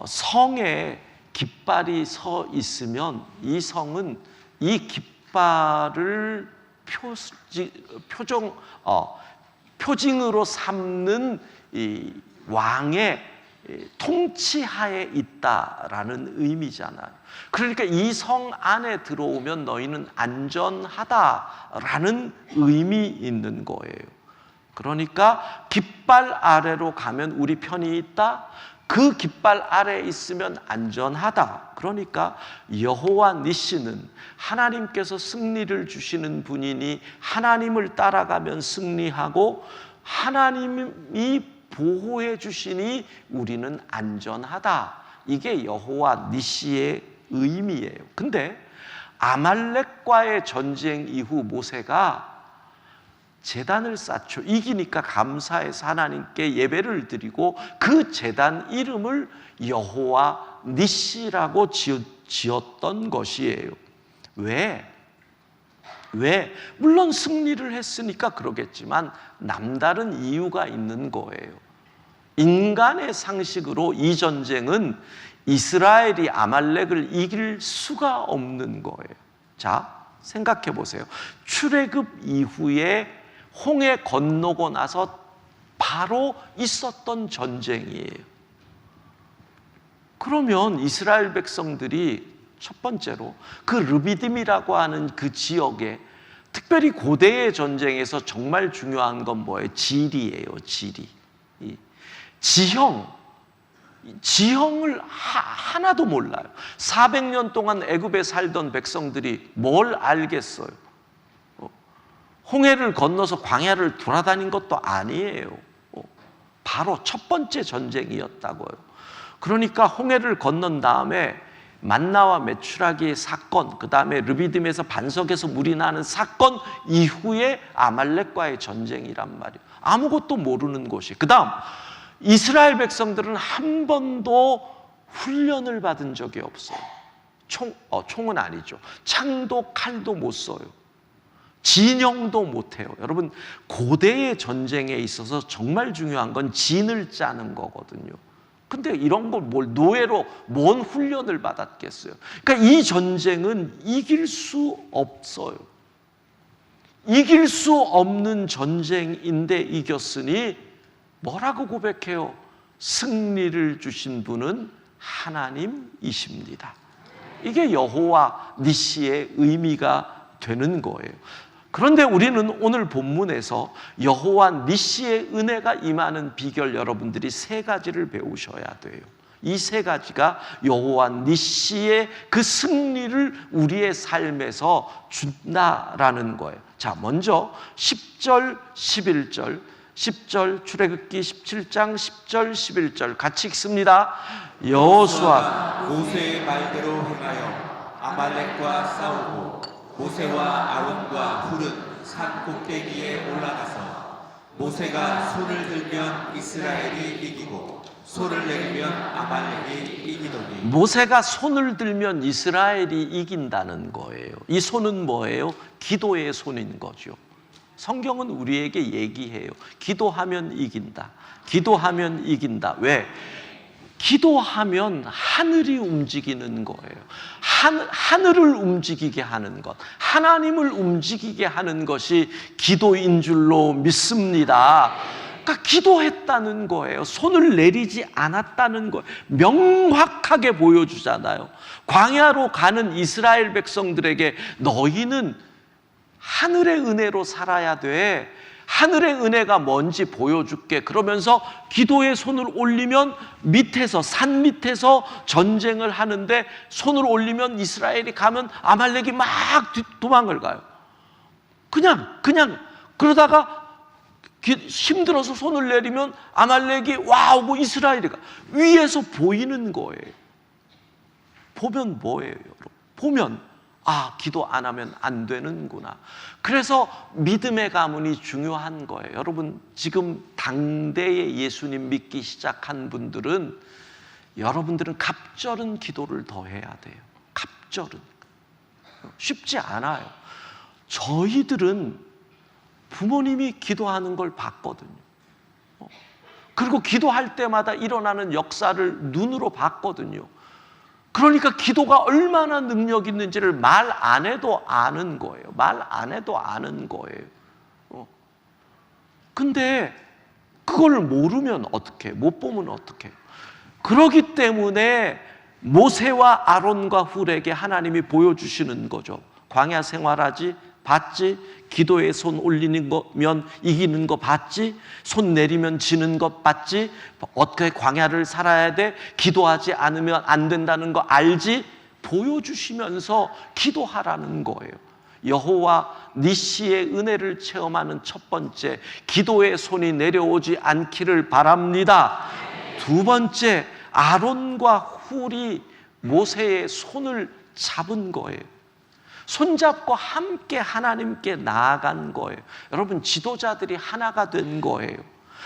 성에 깃발이 서 있으면 이 성은 이 깃발을 표징으로 삼는 이 왕의 통치하에 있다라는 의미잖아요. 그러니까 이 성 안에 들어오면 너희는 안전하다라는 의미 있는 거예요. 그러니까 깃발 아래로 가면 우리 편이 있다. 그 깃발 아래에 있으면 안전하다. 그러니까 여호와 니시는 하나님께서 승리를 주시는 분이니 하나님을 따라가면 승리하고 하나님이 보호해 주시니 우리는 안전하다. 이게 여호와 니시의 의미예요. 근데 아말렉과의 전쟁 이후 모세가 제단을 쌓죠. 이기니까 감사해서 하나님께 예배를 드리고 그 제단 이름을 여호와 니시라고 지었던 것이에요. 왜? 물론 승리를 했으니까 그러겠지만 남다른 이유가 있는 거예요. 인간의 상식으로 이 전쟁은 이스라엘이 아말렉을 이길 수가 없는 거예요. 자, 생각해 보세요. 출애굽 이후에 홍해 건너고 나서 바로 있었던 전쟁이에요. 그러면 이스라엘 백성들이 첫 번째로 그 르비딤이라고 하는 그 지역에 특별히 고대의 전쟁에서 정말 중요한 건 뭐예요? 지리예요. 지리. 지형을 하나도 몰라요. 400년 동안 애굽에 살던 백성들이 뭘 알겠어요? 홍해를 건너서 광야를 돌아다닌 것도 아니에요. 바로 첫 번째 전쟁이었다고요. 그러니까 홍해를 건넌 다음에 만나와 메추라기의 사건, 그 다음에 르비딤에서 반석에서 물이 나는 사건 이후에 아말렉과의 전쟁이란 말이에요. 아무것도 모르는 곳이. 그 다음 이스라엘 백성들은 한 번도 훈련을 받은 적이 없어요. 총은 아니죠. 창도 칼도 못 써요. 진영도 못해요. 여러분, 고대의 전쟁에 있어서 정말 중요한 건 진을 짜는 거거든요. 근데 이런 걸 노예로 뭔 훈련을 받았겠어요? 그러니까 이 전쟁은 이길 수 없어요. 이길 수 없는 전쟁인데 이겼으니 뭐라고 고백해요? 승리를 주신 분은 하나님이십니다. 이게 여호와 니시의 의미가 되는 거예요. 그런데 우리는 오늘 본문에서 여호와 니시의 은혜가 임하는 비결 여러분들이 세 가지를 배우셔야 돼요. 이 세 가지가 여호와 니시의 그 승리를 우리의 삶에서 준다라는 거예요. 자, 먼저 10절, 11절, 10절 출애굽기 17장 10절, 11절 같이 읽습니다. 여호수아 모세의 말대로 행하여 아말렉과 싸우고 모세와 아론과 훌은 산 꼭대기에 올라가서 모세가 손을 들면 이스라엘이 이기고 손을 내리면 아말렉이 이기더니 모세가 손을 들면 이스라엘이 이긴다는 거예요. 이 손은 뭐예요? 기도의 손인 거죠. 성경은 우리에게 얘기해요. 기도하면 이긴다. 기도하면 이긴다. 왜? 기도하면 하늘이 움직이는 거예요. 하늘을 움직이게 하는 것, 하나님을 움직이게 하는 것이 기도인 줄로 믿습니다. 그러니까 기도했다는 거예요. 손을 내리지 않았다는 거예요. 명확하게 보여주잖아요. 광야로 가는 이스라엘 백성들에게 너희는 하늘의 은혜로 살아야 돼. 하늘의 은혜가 뭔지 보여줄게. 그러면서 기도의 손을 올리면 밑에서, 산 밑에서 전쟁을 하는데 손을 올리면 이스라엘이 가면 아말렉이 막 도망을 가요. 그냥 그러다가 힘들어서 손을 내리면 아말렉이 와오고 이스라엘이 가. 위에서 보이는 거예요. 보면 뭐예요, 여러분? 보면 기도 안 하면 안 되는구나. 그래서 믿음의 가문이 중요한 거예요. 여러분, 지금 당대에 예수님 믿기 시작한 분들은, 여러분들은 갑절은 기도를 더 해야 돼요. 갑절은 쉽지 않아요. 저희들은 부모님이 기도하는 걸 봤거든요. 그리고 기도할 때마다 일어나는 역사를 눈으로 봤거든요. 그러니까 기도가 얼마나 능력 있는지를 말 안 해도 아는 거예요. 말 안 해도 아는 거예요. 근데 그걸 모르면 어떡해? 못 보면 어떡해? 그러기 때문에 모세와 아론과 훌에게 하나님이 보여주시는 거죠. 광야 생활하지? 봤지? 기도에 손 올리는 거면 이기는 거 봤지? 손 내리면 지는 것 봤지? 어떻게 광야를 살아야 돼? 기도하지 않으면 안 된다는 거 알지? 보여주시면서 기도하라는 거예요. 여호와 니시의 은혜를 체험하는 첫 번째, 기도의 손이 내려오지 않기를 바랍니다. 두 번째, 아론과 훌이 모세의 손을 잡은 거예요. 손잡고 함께 하나님께 나아간 거예요. 여러분, 지도자들이 하나가 된 거예요.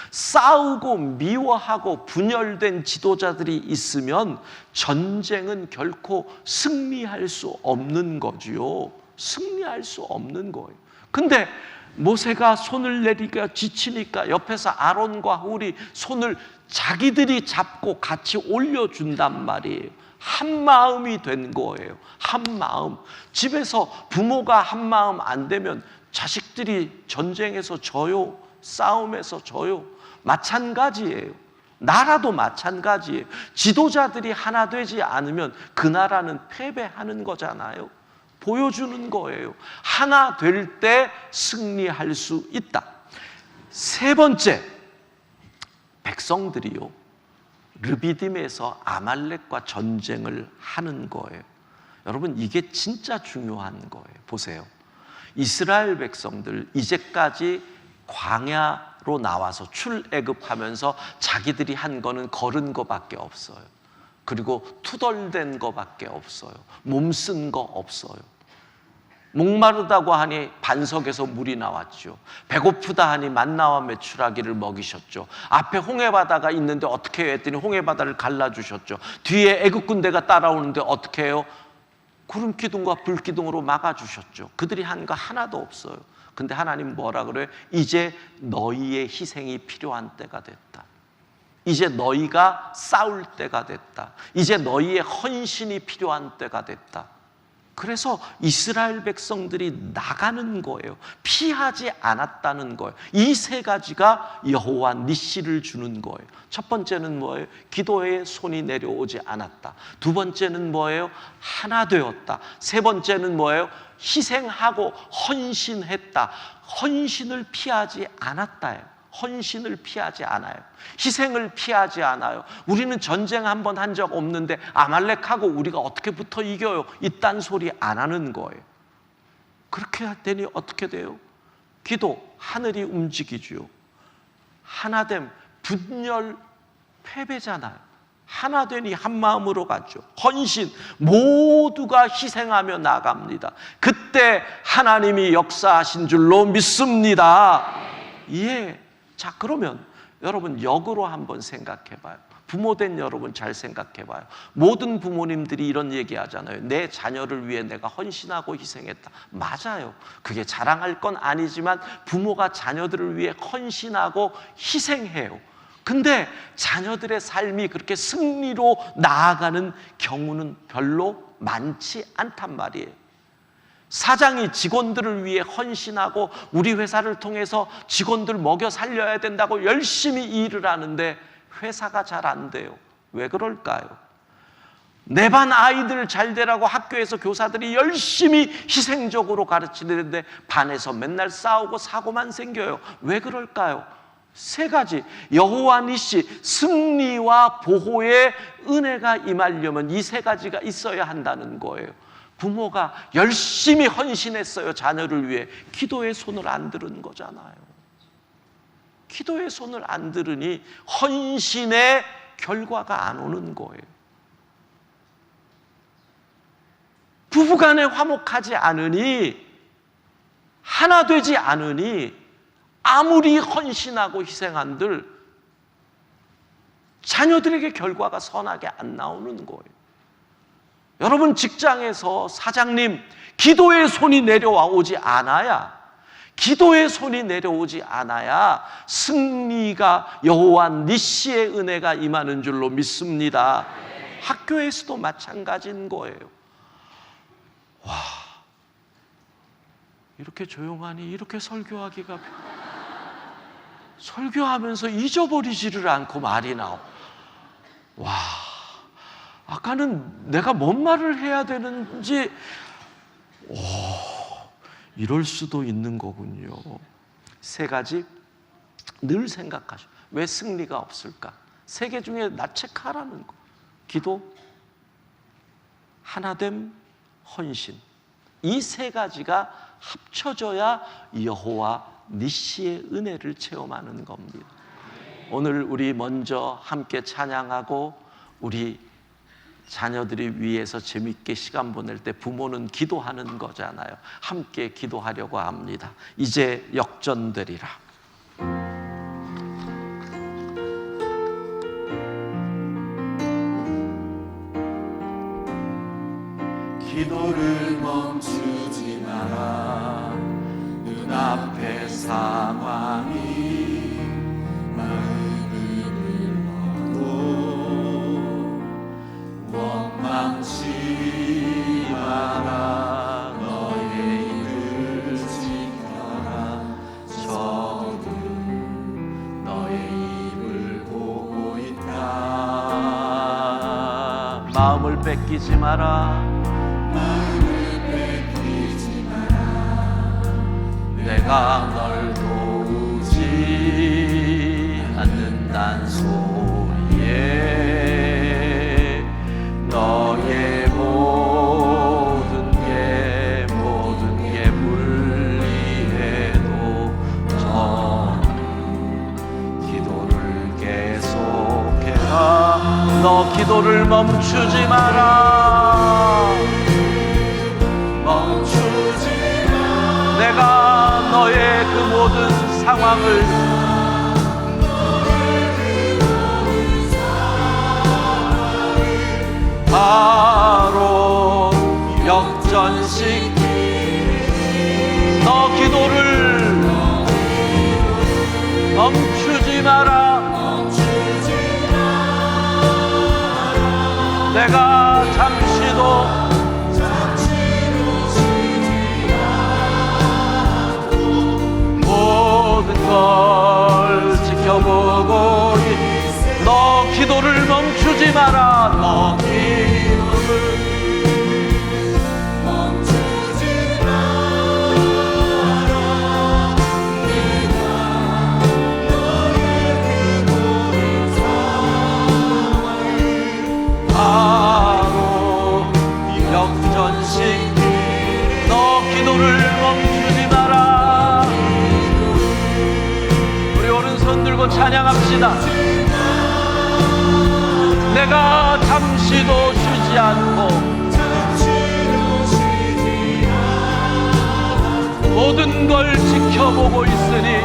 싸우고 미워하고 분열된 지도자들이 있으면 전쟁은 결코 승리할 수 없는 거지요. 승리할 수 없는 거예요. 근데 모세가 손을 내리기가 지치니까 옆에서 아론과 훌이 손을 자기들이 잡고 같이 올려준단 말이에요. 한 마음이 된 거예요. 한 마음. 집에서 부모가 한 마음 안 되면 자식들이 전쟁에서 져요. 싸움에서 져요. 마찬가지예요. 나라도 마찬가지예요. 지도자들이 하나 되지 않으면 그 나라는 패배하는 거잖아요. 보여주는 거예요. 하나 될 때 승리할 수 있다. 세 번째, 백성들이요, 르비딤에서 아말렉과 전쟁을 하는 거예요. 여러분, 이게 진짜 중요한 거예요. 보세요. 이스라엘 백성들 이제까지 광야로 나와서 출애굽하면서 자기들이 한 거는 걸은 거밖에 없어요. 그리고 투덜댄 거밖에 없어요. 몸쓴 거 없어요. 목마르다고 하니 반석에서 물이 나왔죠. 배고프다 하니 만나와 메추라기를 먹이셨죠. 앞에 홍해바다가 있는데 어떻게 해요? 했더니 홍해바다를 갈라주셨죠. 뒤에 애국 군대가 따라오는데 어떻게 해요? 구름기둥과 불기둥으로 막아주셨죠. 그들이 한 거 하나도 없어요. 근데 하나님 뭐라 그래요? 이제 너희의 희생이 필요한 때가 됐다. 이제 너희가 싸울 때가 됐다. 이제 너희의 헌신이 필요한 때가 됐다. 그래서 이스라엘 백성들이 나가는 거예요. 피하지 않았다는 거예요. 이 세 가지가 여호와 니시를 주는 거예요. 첫 번째는 뭐예요? 기도에 손이 내려오지 않았다. 두 번째는 뭐예요? 하나 되었다. 세 번째는 뭐예요? 희생하고 헌신했다. 헌신을 피하지 않았다예요. 헌신을 피하지 않아요. 희생을 피하지 않아요. 우리는 전쟁 한 번 한 적 없는데 아말렉하고 우리가 어떻게 붙어 이겨요? 이딴 소리 안 하는 거예요. 그렇게 할 때니 어떻게 돼요? 기도, 하늘이 움직이죠. 하나됨, 분열, 패배잖아요. 하나되니 한 마음으로 갔죠. 헌신, 모두가 희생하며 나갑니다. 그때 하나님이 역사하신 줄로 믿습니다. 예. 자, 그러면 여러분 역으로 한번 생각해 봐요. 부모된 여러분 잘 생각해 봐요. 모든 부모님들이 이런 얘기 하잖아요. 내 자녀를 위해 내가 헌신하고 희생했다. 맞아요. 그게 자랑할 건 아니지만 부모가 자녀들을 위해 헌신하고 희생해요. 근데 자녀들의 삶이 그렇게 승리로 나아가는 경우는 별로 많지 않단 말이에요. 사장이 직원들을 위해 헌신하고 우리 회사를 통해서 직원들 먹여 살려야 된다고 열심히 일을 하는데 회사가 잘 안 돼요. 왜 그럴까요? 내 반 아이들 잘 되라고 학교에서 교사들이 열심히 희생적으로 가르치는데 반에서 맨날 싸우고 사고만 생겨요. 왜 그럴까요? 세 가지. 여호와 니시, 승리와 보호의 은혜가 임하려면 이 세 가지가 있어야 한다는 거예요. 부모가 열심히 헌신했어요. 자녀를 위해. 기도의 손을 안 들은 거잖아요. 기도의 손을 안 들으니 헌신의 결과가 안 오는 거예요. 부부간에 화목하지 않으니, 하나 되지 않으니 아무리 헌신하고 희생한들 자녀들에게 결과가 선하게 안 나오는 거예요. 여러분, 직장에서 사장님 기도의 손이 내려오지 않아야, 기도의 손이 내려오지 않아야 승리가 여호와 니시의 은혜가 임하는 줄로 믿습니다. 학교에서도 마찬가지인 거예요. 와, 이렇게 조용하니 이렇게 설교하기가, 설교하면서 잊어버리지를 않고 말이 나오. 와, 아까는 내가 뭔 말을 해야 되는지, 이럴 수도 있는 거군요. 세 가지 늘 생각하셔. 왜 승리가 없을까? 세 개 중에 나체카라는 거. 기도, 하나됨, 헌신. 이 세 가지가 합쳐져야 여호와 니시의 은혜를 체험하는 겁니다. 오늘 우리 먼저 함께 찬양하고, 우리 자녀들이 위해서 재밌게 시간 보낼 때 부모는 기도하는 거잖아요. 함께 기도하려고 합니다. 이제 역전되리라. 기도를 멈추지 마라. 눈앞의 상황이 마음을 먹고 원망치 마라. 너의 입을 지켜라. 적은 너의 입을 보고 있다. 마음을 뺏기지 마라. 내가 널 도우지 않는단 소리에 너의 모든 게 불리해도 저 기도를 계속해라. 너 기도를 멈추지 마라. 멈추지 마라. 내가 너의 그 모든 상황을 바로 역전시키. 너 기도를 멈추지 마라. 내가 잠시도 모든 걸 지켜보고 너 기도를 멈추지 마라. 너 기도를 멈추지 마라. 내가 너의 그 모든 상황을 바로 역전시키. 너 기도를 멈추지 마라. 손 들고 찬양합시다. 내가 잠시도 쉬지 않고 모든 걸 지켜보고 있으니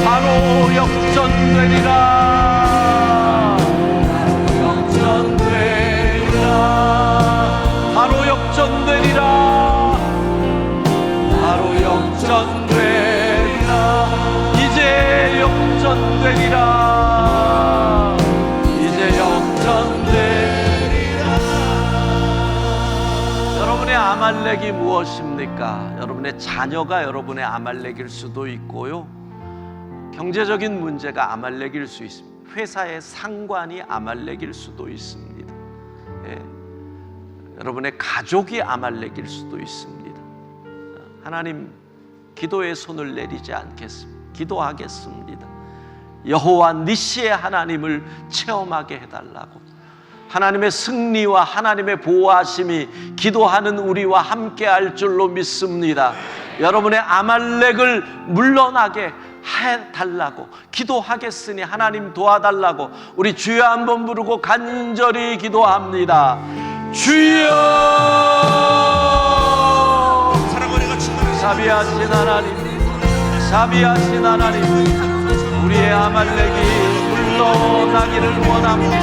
바로 역전되리라. 역전되리라. 바로 역전되리라. 바로 역전되리라. 이제 역전되리라. 이제 역전되리라. 여러분의 아말렉이 무엇입니까? 여러분의 자녀가 여러분의 아말렉일 수도 있고요, 경제적인 문제가 아말렉일 수 있습니다. 회사의 상관이 아말렉일 수도 있습니다. 예. 여러분의 가족이 아말렉일 수도 있습니다. 하나님, 기도의 손을 내리지 않겠습니다. 기도하겠습니다. 여호와 니시의 하나님을 체험하게 해달라고, 하나님의 승리와 하나님의 보호하심이 기도하는 우리와 함께할 줄로 믿습니다. 여러분의 아말렉을 물러나게 해달라고 기도하겠으니 하나님 도와달라고 우리 주여 한번 부르고 간절히 기도합니다. 주여! 자비하신 하나님, 자비하신 하나님, 우리의 아말렉이 물러나기를 원합니다.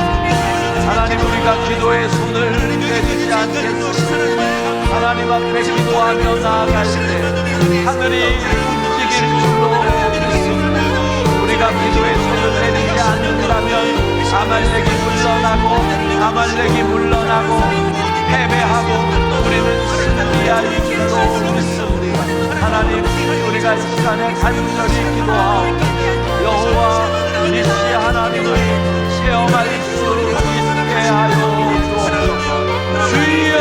하나님, 우리가 기도의 손을 내리지 않겠습니다. 하나님 앞에 기도하며 나아갈 때 하늘이 움직일 줄로 믿습니다. 우리가 기도의 손을 내리지 않는다면 아말렉이 물러나고 패배하고 우리는 승리할 줄로 믿습니다. 하나님, 우리가 이 시간에 간절히 기도하옵니다. 여호와 니시 하나님을 체험할 수 있게 하여 주옵소서. 주여!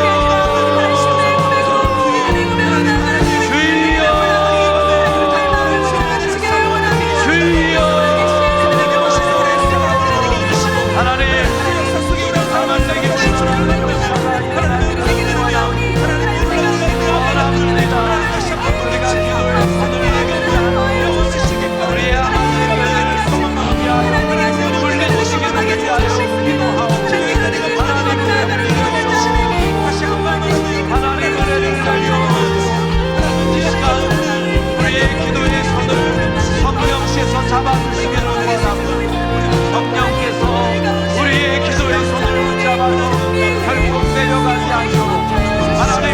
잡아주시기를 원합니다. 성령께서 우리의 기도의 손을 붙잡아서 결국 내려가지 않도록 하나님,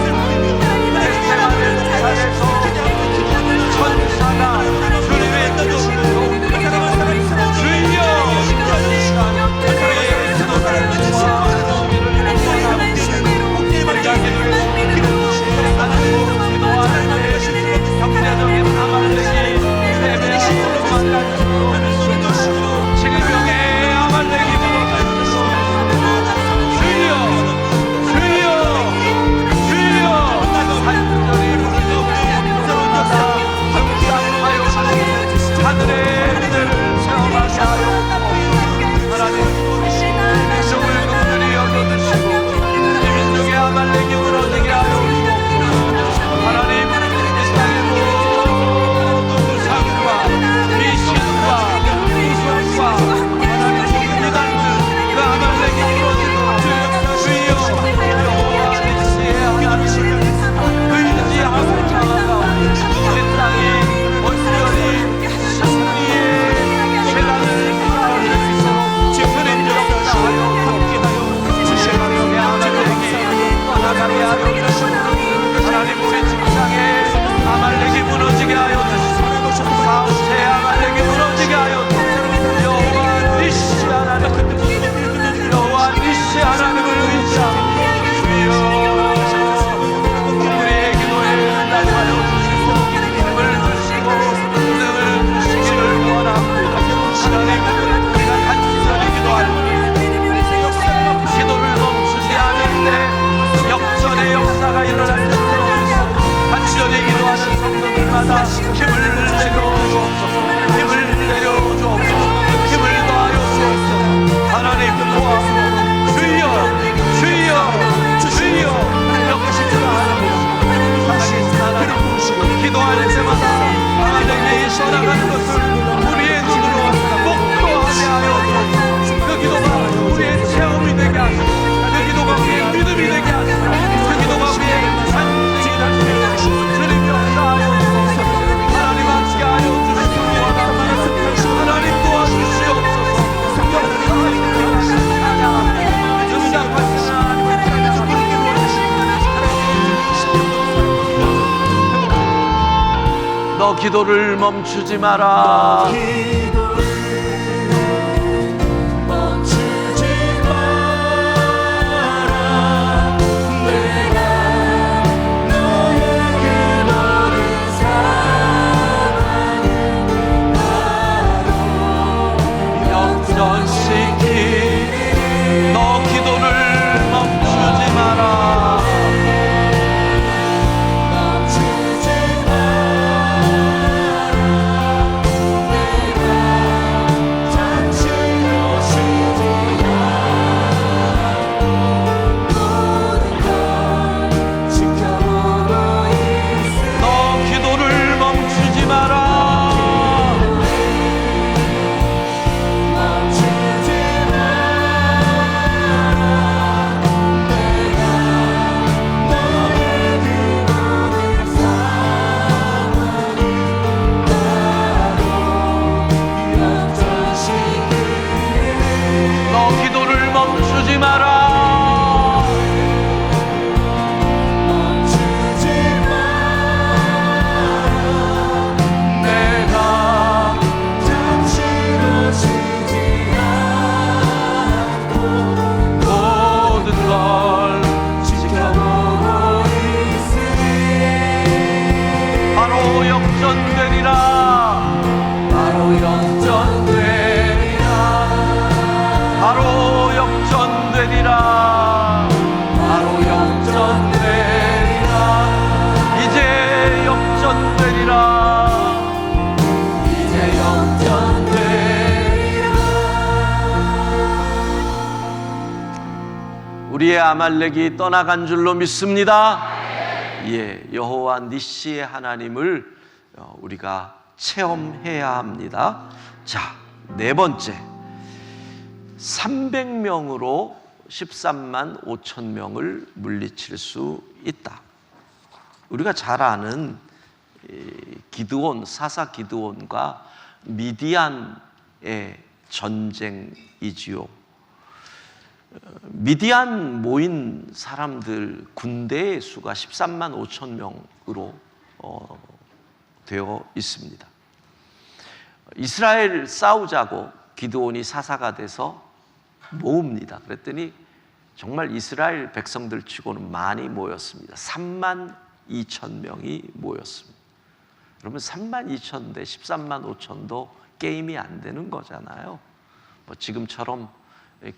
겟세마네 동산에서 천사가 주님의 기도를 도우며 주여! 이 시간 우리의 기도를 도와주시기를 원합니다. 우리가 기도의 손을 붙잡고 기도할 때 경제적인 아말렉이 패배하고 질병의 아말렉이 무너졌소. 주여, 주여, 주여! 간절히 부르짖고 기도하다 항상하여 하늘의 은혜를 체험하게 하여 하나님, 민족을 긍휼히 여겨주시고 이 민족의 아말렉이 무너지게 하여 주옵소서. 하나님, 이 땅의 모든 우상과 미신과 우상과 하나님 이단들 그 아말렉이 무너지도록 주여! 여호와 니시의 하나님을 의지하고 나아가오니 이 땅이 온전히 승리의 재단을 기다릴 수 있도록 그는 역사하여 주시옵소서. 아말렉이 떠나가게 하여 주시옵소서. 하나님, 우리 직장에 아말렉이 무너지게 하여 주시옵소서. 사업체에 아말렉이 무너지게 하여 주시옵소서. 여호와 니시 하나님, 여호와 니시 하나님을 의지하옵소서. 주여, 우리의 기도에 응답하여 주시고 힘을 주시고 은혜를 주시기를 원합니다. 하나님, 우리가 간절히 기도할 때 기도를 멈추지 않을 때 역전의 역사가 일어날 때 간절히 기도하는 성도들마다 힘을 내려주옵소서. 힘을 내려주옵소서. 힘을 더하여 주옵소서. 하나님 도와주옵소서. 주여, 주여, 주여! 역시나 하나님, 하나님, 기도할 때마다 아말렉이 떠나가는 것을 우리의 눈으로 목도하게 하여 주옵소서. 그 기도가 우리의 체험이 되게 하시고 그 기도가 우리의 믿음이 되게 하시고 그 기도가 우리의 산증이 되게 하시고 주님 역사하여 주옵소서. 하나님 함께 하여 주시기 원합니다. 하나님 도와주시옵소서. 너 기도를 멈추지 마라. 역전 역전되리라 이제 역전되리라. 이제 역전되리라 우리의 아말렉이 떠나간 줄로 믿습니다. 예, 여호와 니시의 하나님을 우리가 체험해야 합니다. 자, 네 번째, 300명으로 13만 5천 명을 물리칠 수 있다. 우리가 잘 아는 기드온, 사사 기드온과 미디안의 전쟁이지요. 미디안 모인 사람들 군대의 수가 13만 5천 명으로 되어 있습니다. 이스라엘 싸우자고 기드온이 사사가 돼서 모읍니다. 그랬더니 정말 이스라엘 백성들 치고는 많이 모였습니다. 3만 2천 명이 모였습니다. 그러면 3만 2천 대 13만 5천도 게임이 안 되는 거잖아요. 뭐 지금처럼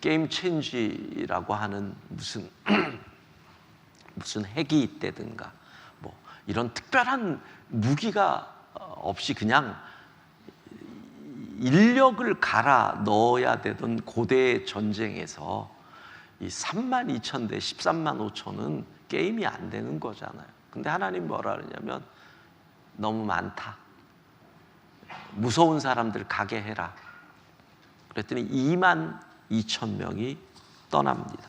게임 체인지라고 하는 무슨 핵이 있다든가 뭐 이런 특별한 무기가 없이 그냥 인력을 갈아 넣어야 되던 고대 전쟁에서 이 3만 2천 대 13만 5천은 게임이 안 되는 거잖아요. 근데 하나님 뭐라 그러냐면 너무 많다. 무서운 사람들 가게 해라. 그랬더니 2만 2천 명이 떠납니다.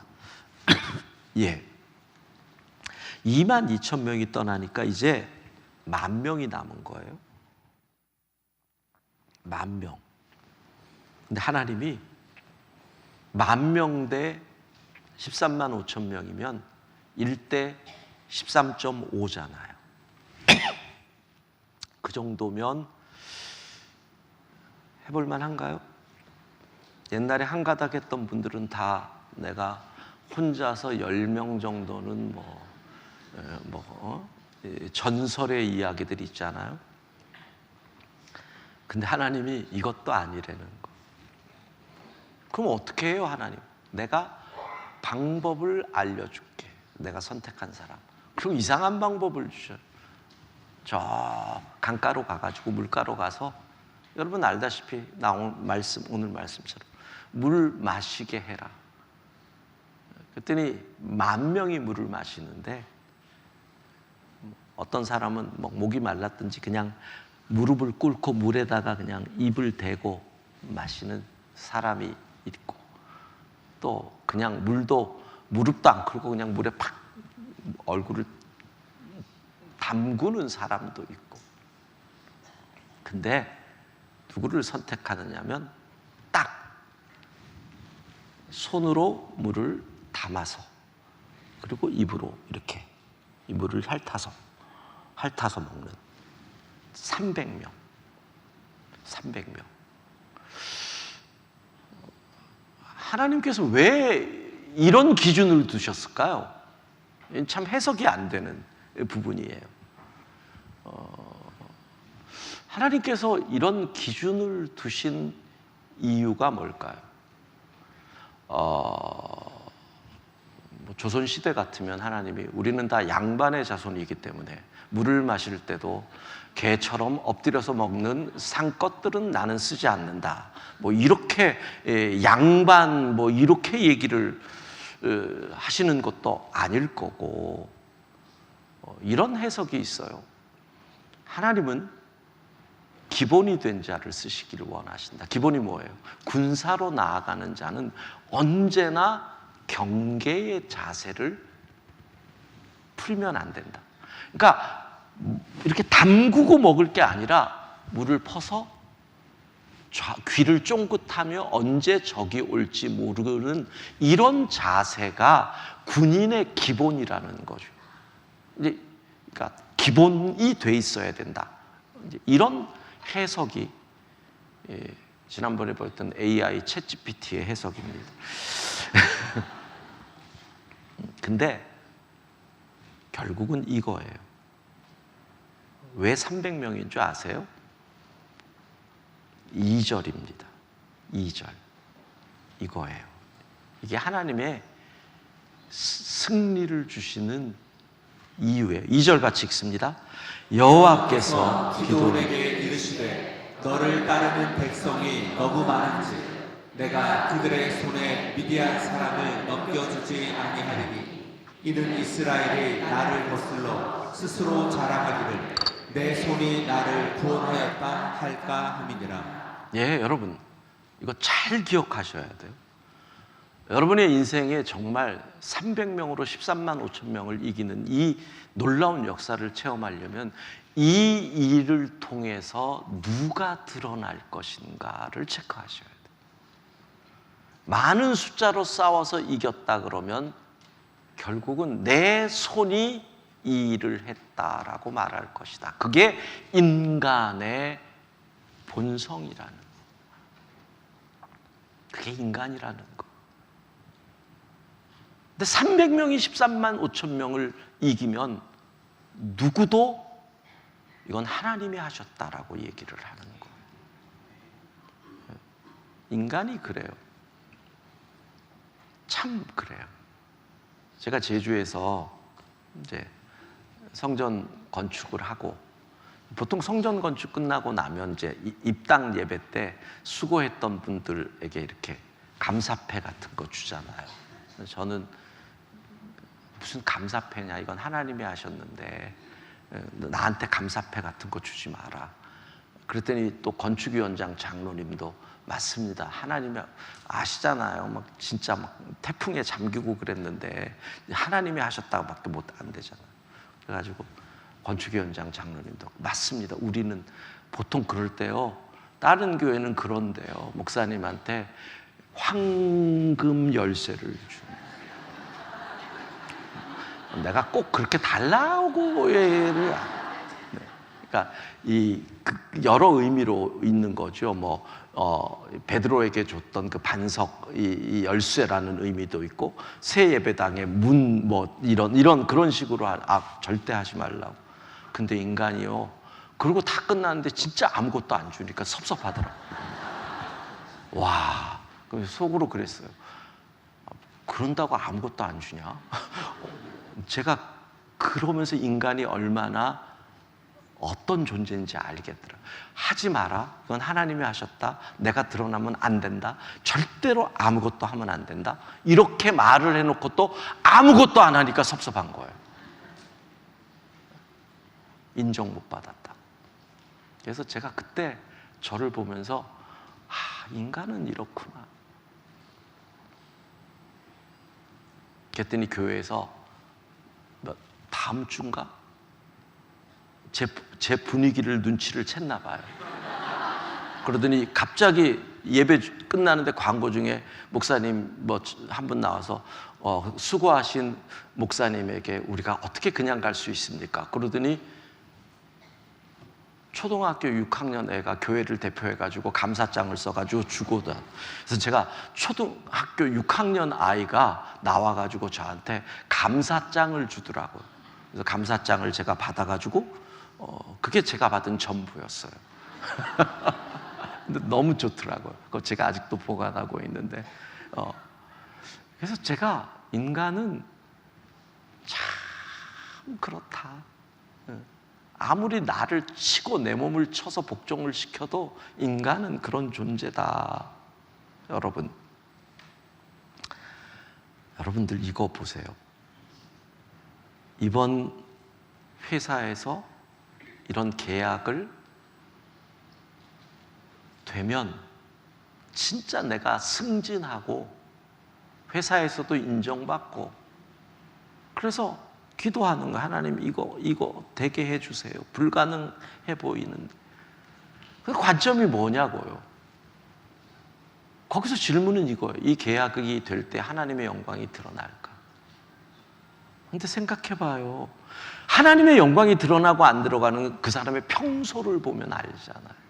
예. 2만 2천 명이 떠나니까 이제 10,000명이 남은 거예요. 10,000명. 근데 하나님이 10,000명 대 13만 5천 명이면 1대 13.5잖아요. 그 정도면 해볼 만한가요? 옛날에 한가닥 했던 분들은 다 내가 혼자서 10명 정도는 전설의 이야기들이 있잖아요. 근데 하나님이 이것도 아니라는 거. 그럼 어떻게 해요, 하나님? 내가 방법을 알려줄게. 내가 선택한 사람. 그럼 이상한 방법을 주셔요. 저 강가로 가가지고 물가로 가서 여러분 알다시피 오늘 말씀처럼 물 마시게 해라. 그랬더니 10,000명이 물을 마시는데 어떤 사람은 목이 말랐든지 그냥 무릎을 꿇고 물에다가 그냥 입을 대고 마시는 사람이 있고 또 그냥 무릎도 안 꿇고 그냥 물에 팍 얼굴을 담그는 사람도 있고. 근데 누구를 선택하느냐면 딱 손으로 물을 담아서 그리고 입으로 이렇게 이 물을 핥아서 먹는 300명. 하나님께서 왜 이런 기준을 두셨을까요? 참 해석이 안 되는 부분이에요. 하나님께서 이런 기준을 두신 이유가 뭘까요? 조선시대 같으면 하나님이 우리는 다 양반의 자손이기 때문에 물을 마실 때도 개처럼 엎드려서 먹는 상껏들은 나는 쓰지 않는다. 이렇게 양반 이렇게 얘기를 하시는 것도 아닐 거고 이런 해석이 있어요. 하나님은 기본이 된 자를 쓰시기를 원하신다. 기본이 뭐예요? 군사로 나아가는 자는 언제나 경계의 자세를 풀면 안 된다. 그러니까 이렇게 담그고 먹을 게 아니라 물을 퍼서 귀를 쫑긋하며 언제 적이 올지 모르는 이런 자세가 군인의 기본이라는 거죠. 그러니까 기본이 돼 있어야 된다. 이런 해석이 지난번에 보였던 AI 챗GPT의 해석입니다. 근데 결국은 이거예요. 왜 300명인 줄 아세요? 2절입니다. 2절. 이거예요. 이게 하나님의 승리를 주시는 이유예요. 2절 같이 읽습니다. 여호와께서 기드온에게 이르시되 너를 따르는 백성이 너무 많은지 내가 그들의 손에 미디안 사람을 넘겨주지 아니하리니 이는 이스라엘이 나를 거슬러 스스로 자랑하기를 내 손이 나를 구원하였다 할까 함이니라. 예, 여러분 이거 잘 기억하셔야 돼요. 여러분의 인생에 정말 300명으로 13만 5천 명을 이기는 이 놀라운 역사를 체험하려면 이 일을 통해서 누가 드러날 것인가를 체크하셔야 돼요. 많은 숫자로 싸워서 이겼다 그러면 결국은 내 손이 이 일을 했다라고 말할 것이다. 그게 인간의 본성이라는 거. 그게 인간이라는 거. 근데 300명이 13만 5천 명을 이기면 누구도 이건 하나님이 하셨다라고 얘기를 하는 거예요. 인간이 그래요. 참 그래요. 제가 제주에서 이제 성전 건축을 하고 보통 성전 건축 끝나고 나면 이제 입당 예배 때 수고했던 분들에게 이렇게 감사패 같은 거 주잖아요. 저는 무슨 감사패냐, 이건 하나님이 하셨는데 나한테 감사패 같은 거 주지 마라. 그랬더니 또 건축위원장 장로님도 맞습니다. 하나님이 아시잖아요. 막 진짜 막 태풍에 잠기고 그랬는데 하나님이 하셨다고밖에 못 안 되잖아요. 그래가지고 건축위원장 장로님도 맞습니다. 우리는 보통 그럴 때요. 다른 교회는 그런데요. 목사님한테 황금 열쇠를 주는. 내가 꼭 그렇게 달라고 얘를. 그러니까 여러 의미로 있는 거죠. 베드로에게 줬던 그 반석, 이 열쇠라는 의미도 있고, 새 예배당의 문, 이런 그런 식으로 절대 하지 말라고. 근데 인간이요. 그리고 다 끝났는데 진짜 아무것도 안 주니까 섭섭하더라고. 와, 그래서 속으로 그랬어요. 그런다고 아무것도 안 주냐? 제가 그러면서 인간이 얼마나 어떤 존재인지 알겠더라. 하지 마라. 그건 하나님이 하셨다. 내가 드러나면 안 된다. 절대로 아무것도 하면 안 된다. 이렇게 말을 해놓고 또 아무것도 안 하니까 섭섭한 거예요. 인정 못 받았다. 그래서 제가 그때 저를 보면서 인간은 이렇구나. 그랬더니 교회에서 다음 주인가? 제 분위기를 눈치를 챘나 봐요. 그러더니 갑자기 예배 끝나는데 광고 중에 목사님 한 분 나와서 수고하신 목사님에게 우리가 어떻게 그냥 갈 수 있습니까? 그러더니 초등학교 6학년 애가 교회를 대표해가지고 감사장을 써가지고 주거든. 그래서 제가 초등학교 6학년 아이가 나와가지고 저한테 감사장을 주더라고요. 그래서 감사장을 제가 받아가지고 그게 제가 받은 전부였어요. 근데 너무 좋더라고요. 그거 제가 아직도 보관하고 있는데. 그래서 제가 인간은 참 그렇다. 아무리 나를 치고 내 몸을 쳐서 복종을 시켜도 인간은 그런 존재다. 여러분들 이거 보세요. 이번 회사에서 이런 계약을 되면 진짜 내가 승진하고 회사에서도 인정받고, 그래서 기도하는 거, 하나님 이거 되게 해주세요. 불가능해 보이는데. 그 관점이 뭐냐고요. 거기서 질문은 이거예요. 이 계약이 될 때 하나님의 영광이 드러날까? 근데 생각해봐요. 하나님의 영광이 드러나고 안 들어가는 그 사람의 평소를 보면 알잖아요.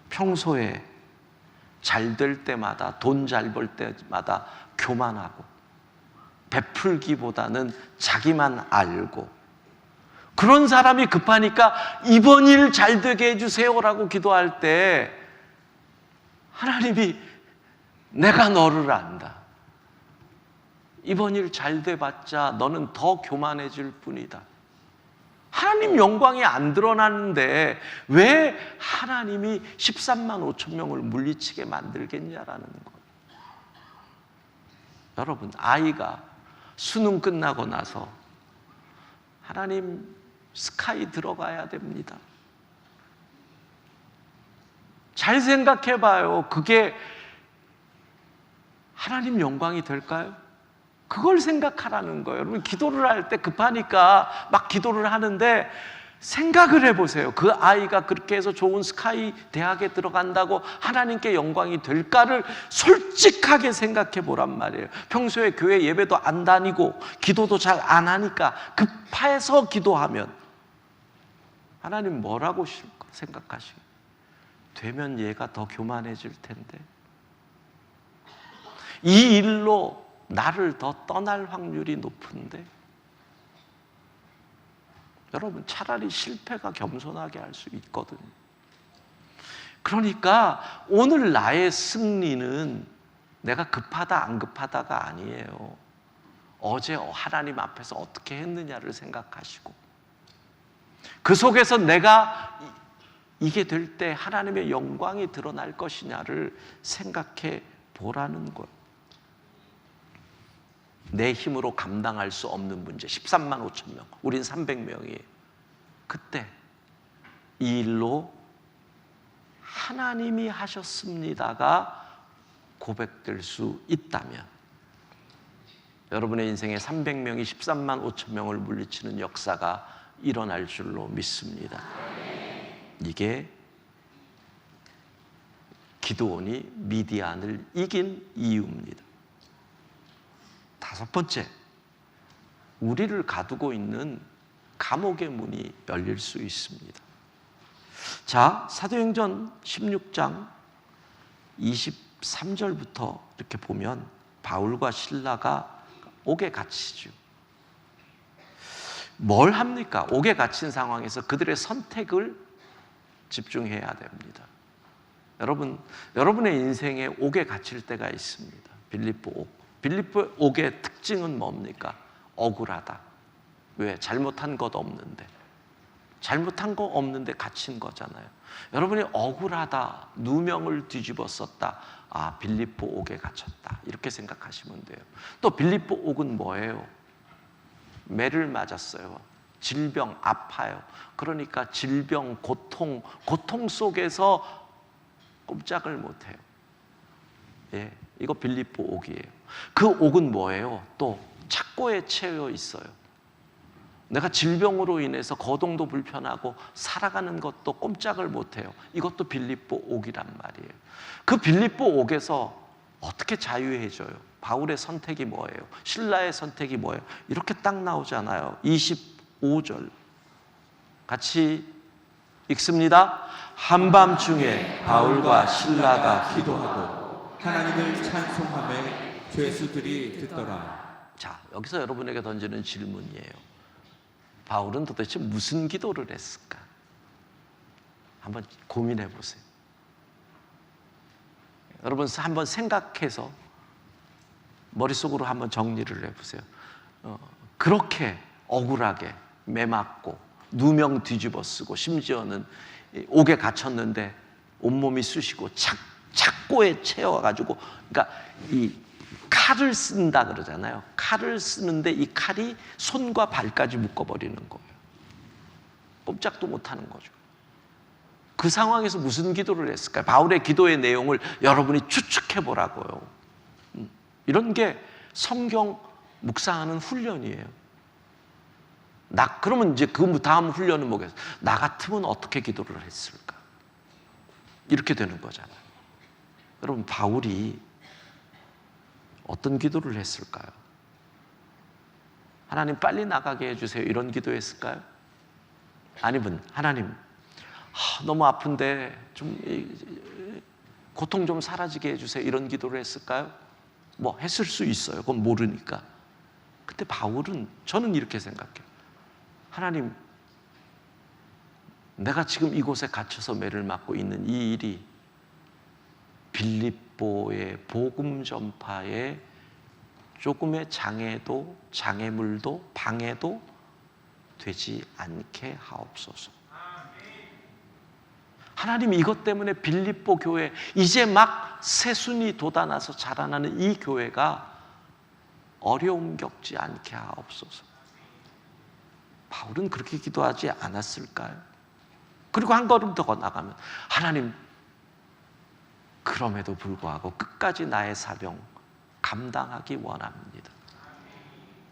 평소에 잘 될 때마다, 돈 잘 벌 때마다 교만하고, 베풀기보다는 자기만 알고, 그런 사람이 급하니까 이번 일 잘 되게 해주세요라고 기도할 때 하나님이 내가 너를 안다. 이번 일 잘 돼봤자 너는 더 교만해질 뿐이다. 하나님 영광이 안 드러나는데 왜 하나님이 13만 5천 명을 물리치게 만들겠냐라는 거예요. 여러분, 아이가 수능 끝나고 나서 하나님 스카이 들어가야 됩니다. 잘 생각해 봐요. 그게 하나님 영광이 될까요? 그걸 생각하라는 거예요. 여러분, 기도를 할 때 급하니까 막 기도를 하는데 생각을 해보세요. 그 아이가 그렇게 해서 좋은 스카이 대학에 들어간다고 하나님께 영광이 될까를 솔직하게 생각해 보란 말이에요. 평소에 교회 예배도 안 다니고 기도도 잘 안 하니까 급해서 기도하면 하나님 뭐라고 생각하시고 되면 얘가 더 교만해질 텐데 이 일로 나를 더 떠날 확률이 높은데 여러분, 차라리 실패가 겸손하게 할 수 있거든요. 그러니까 오늘 나의 승리는 내가 급하다 안 급하다가 아니에요. 어제 하나님 앞에서 어떻게 했느냐를 생각하시고 그 속에서 내가 이게 될 때 하나님의 영광이 드러날 것이냐를 생각해 보라는 거예요. 내 힘으로 감당할 수 없는 문제 13만 5천 명, 우린 300명이에요. 그때 이 일로 하나님이 하셨습니다가 고백될 수 있다면 여러분의 인생에 300명이 13만 5천 명을 물리치는 역사가 일어날 줄로 믿습니다. 이게 기드온이 미디안을 이긴 이유입니다. 다섯 번째, 우리를 가두고 있는 감옥의 문이 열릴 수 있습니다. 자, 사도행전 16장 23절부터 이렇게 보면 바울과 실라가 옥에 갇히죠. 뭘 합니까? 옥에 갇힌 상황에서 그들의 선택을 집중해야 됩니다. 여러분의 인생에 옥에 갇힐 때가 있습니다. 빌립보 옥. 빌립보 옥의 특징은 뭡니까? 억울하다. 왜? 잘못한 것 없는데. 잘못한 거 없는데 갇힌 거잖아요. 여러분이 억울하다, 누명을 뒤집어 썼다. 아, 빌립보 옥에 갇혔다. 이렇게 생각하시면 돼요. 또 빌립보 옥은 뭐예요? 매를 맞았어요. 질병, 아파요. 그러니까 질병, 고통 속에서 꼼짝을 못해요. 예, 이거 빌립보 옥이에요. 그 옥은 뭐예요? 또 착고에 채워 있어요. 내가 질병으로 인해서 거동도 불편하고 살아가는 것도 꼼짝을 못해요. 이것도 빌립보 옥이란 말이에요. 그 빌립보 옥에서 어떻게 자유해져요? 바울의 선택이 뭐예요? 실라의 선택이 뭐예요? 이렇게 딱 나오잖아요. 25절 같이 읽습니다. 한밤중에 바울과 실라가 기도하고 하나님을 찬송하며 죄수들이 듣더라. 자, 여기서 여러분에게 던지는 질문이에요. 바울은 도대체 무슨 기도를 했을까? 한번 고민해 보세요. 여러분 한번 생각해서 머릿속으로 한번 정리를 해보세요. 그렇게 억울하게 매 맞고 누명 뒤집어 쓰고 심지어는 옥에 갇혔는데 온몸이 쑤시고 착고에 채워가지고, 그러니까 이 칼을 쓴다 그러잖아요. 칼을 쓰는데 이 칼이 손과 발까지 묶어버리는 거예요. 꼼짝도 못하는 거죠. 그 상황에서 무슨 기도를 했을까요? 바울의 기도의 내용을 여러분이 추측해 보라고요. 이런 게 성경 묵상하는 훈련이에요. 그러면 이제 그 다음 훈련은 뭐겠어요? 나 같으면 어떻게 기도를 했을까? 이렇게 되는 거잖아요. 여러분, 바울이 어떤 기도를 했을까요? 하나님 빨리 나가게 해주세요, 이런 기도했을까요? 아니면 하나님 너무 아픈데 좀 고통 좀 사라지게 해주세요, 이런 기도를 했을까요? 뭐 했을 수 있어요. 그건 모르니까. 근데 바울은, 저는 이렇게 생각해요. 하나님, 내가 지금 이곳에 갇혀서 매를 맞고 있는 이 일이 빌립보의 복음 전파의 조금의 장애도 장애물도 방해도 되지 않게 하옵소서. 하나님, 이것 때문에 빌립보 교회, 이제 막 새순이 돋아나서 자라나는 이 교회가 어려움 겪지 않게 하옵소서. 바울은 그렇게 기도하지 않았을까요? 그리고 한 걸음 더 나가면, 하나님, 그럼에도 불구하고 끝까지 나의 사명 감당하기 원합니다.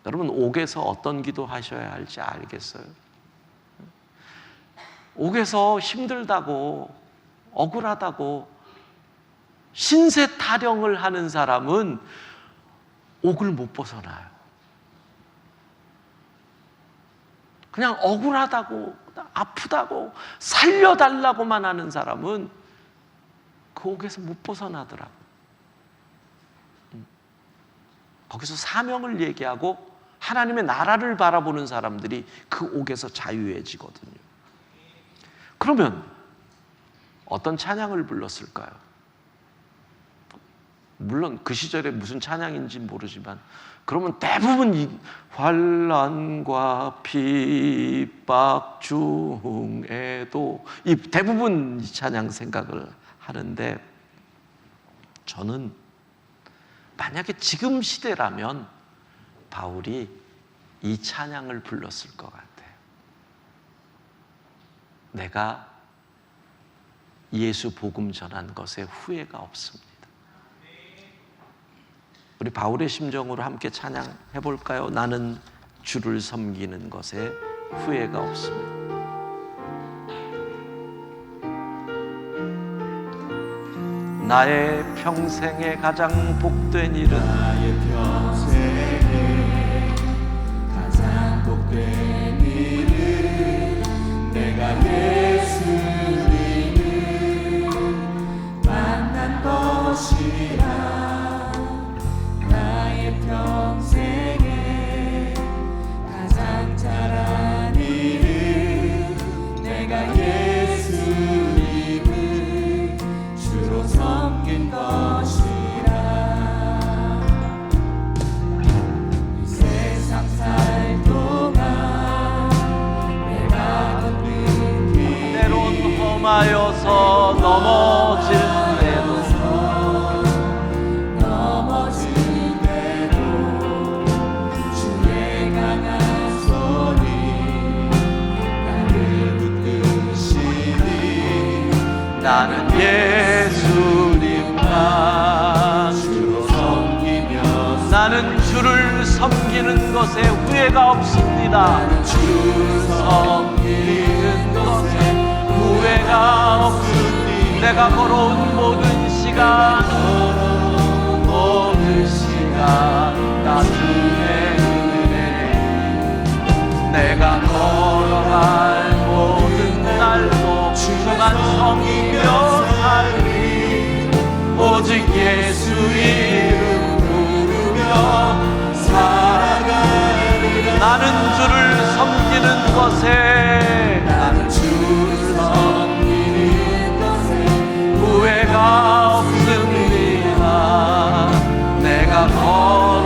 여러분, 옥에서 어떤 기도 하셔야 할지 알겠어요? 옥에서 힘들다고, 억울하다고 신세 타령을 하는 사람은 옥을 못 벗어나요. 그냥 억울하다고, 아프다고, 살려달라고만 하는 사람은 그 옥에서 못 벗어나더라고요. 거기서 사명을 얘기하고 하나님의 나라를 바라보는 사람들이 그 옥에서 자유해지거든요. 그러면 어떤 찬양을 불렀을까요? 물론 그 시절에 무슨 찬양인지 모르지만, 그러면 대부분 이 환난과 핍박 중에도 이 대부분 이 찬양 생각을 하는데, 저는 만약에 지금 시대라면 바울이 이 찬양을 불렀을 것 같아요. 내가 예수 복음 전한 것에 후회가 없습니다. 우리 바울의 심정으로 함께 찬양해 볼까요? 나는 주를 섬기는 것에 후회가 없습니다. 나의 평생에 가장 복된 일은, 나의 평생에 가장 복된 일은 내가 예수님을 만난 것이라. 나의 평생에 가장 잘한 일은 내가 예수님을 주로 섬긴 것이라. 이 세상 살 동안 내가 걷는 길, 때론 험하여서 넘어질 때도, 주의 강한 손이 나를 붙드시니 나는 예수님만 주로 섬기며 나는 주를 섬기는 것에 후회가 없습니다. 주를 섬기는 것에 후회가 없으니 내가 걸어온 모든 시간 다 주의 은혜니 내가 걸어갈 모든 날도 주만 섬기며 살리. 오직 예수 이름 부르며 살아가리라. 나는 주를 섬기는 것에 후회가 없습니다. 내가 걸어온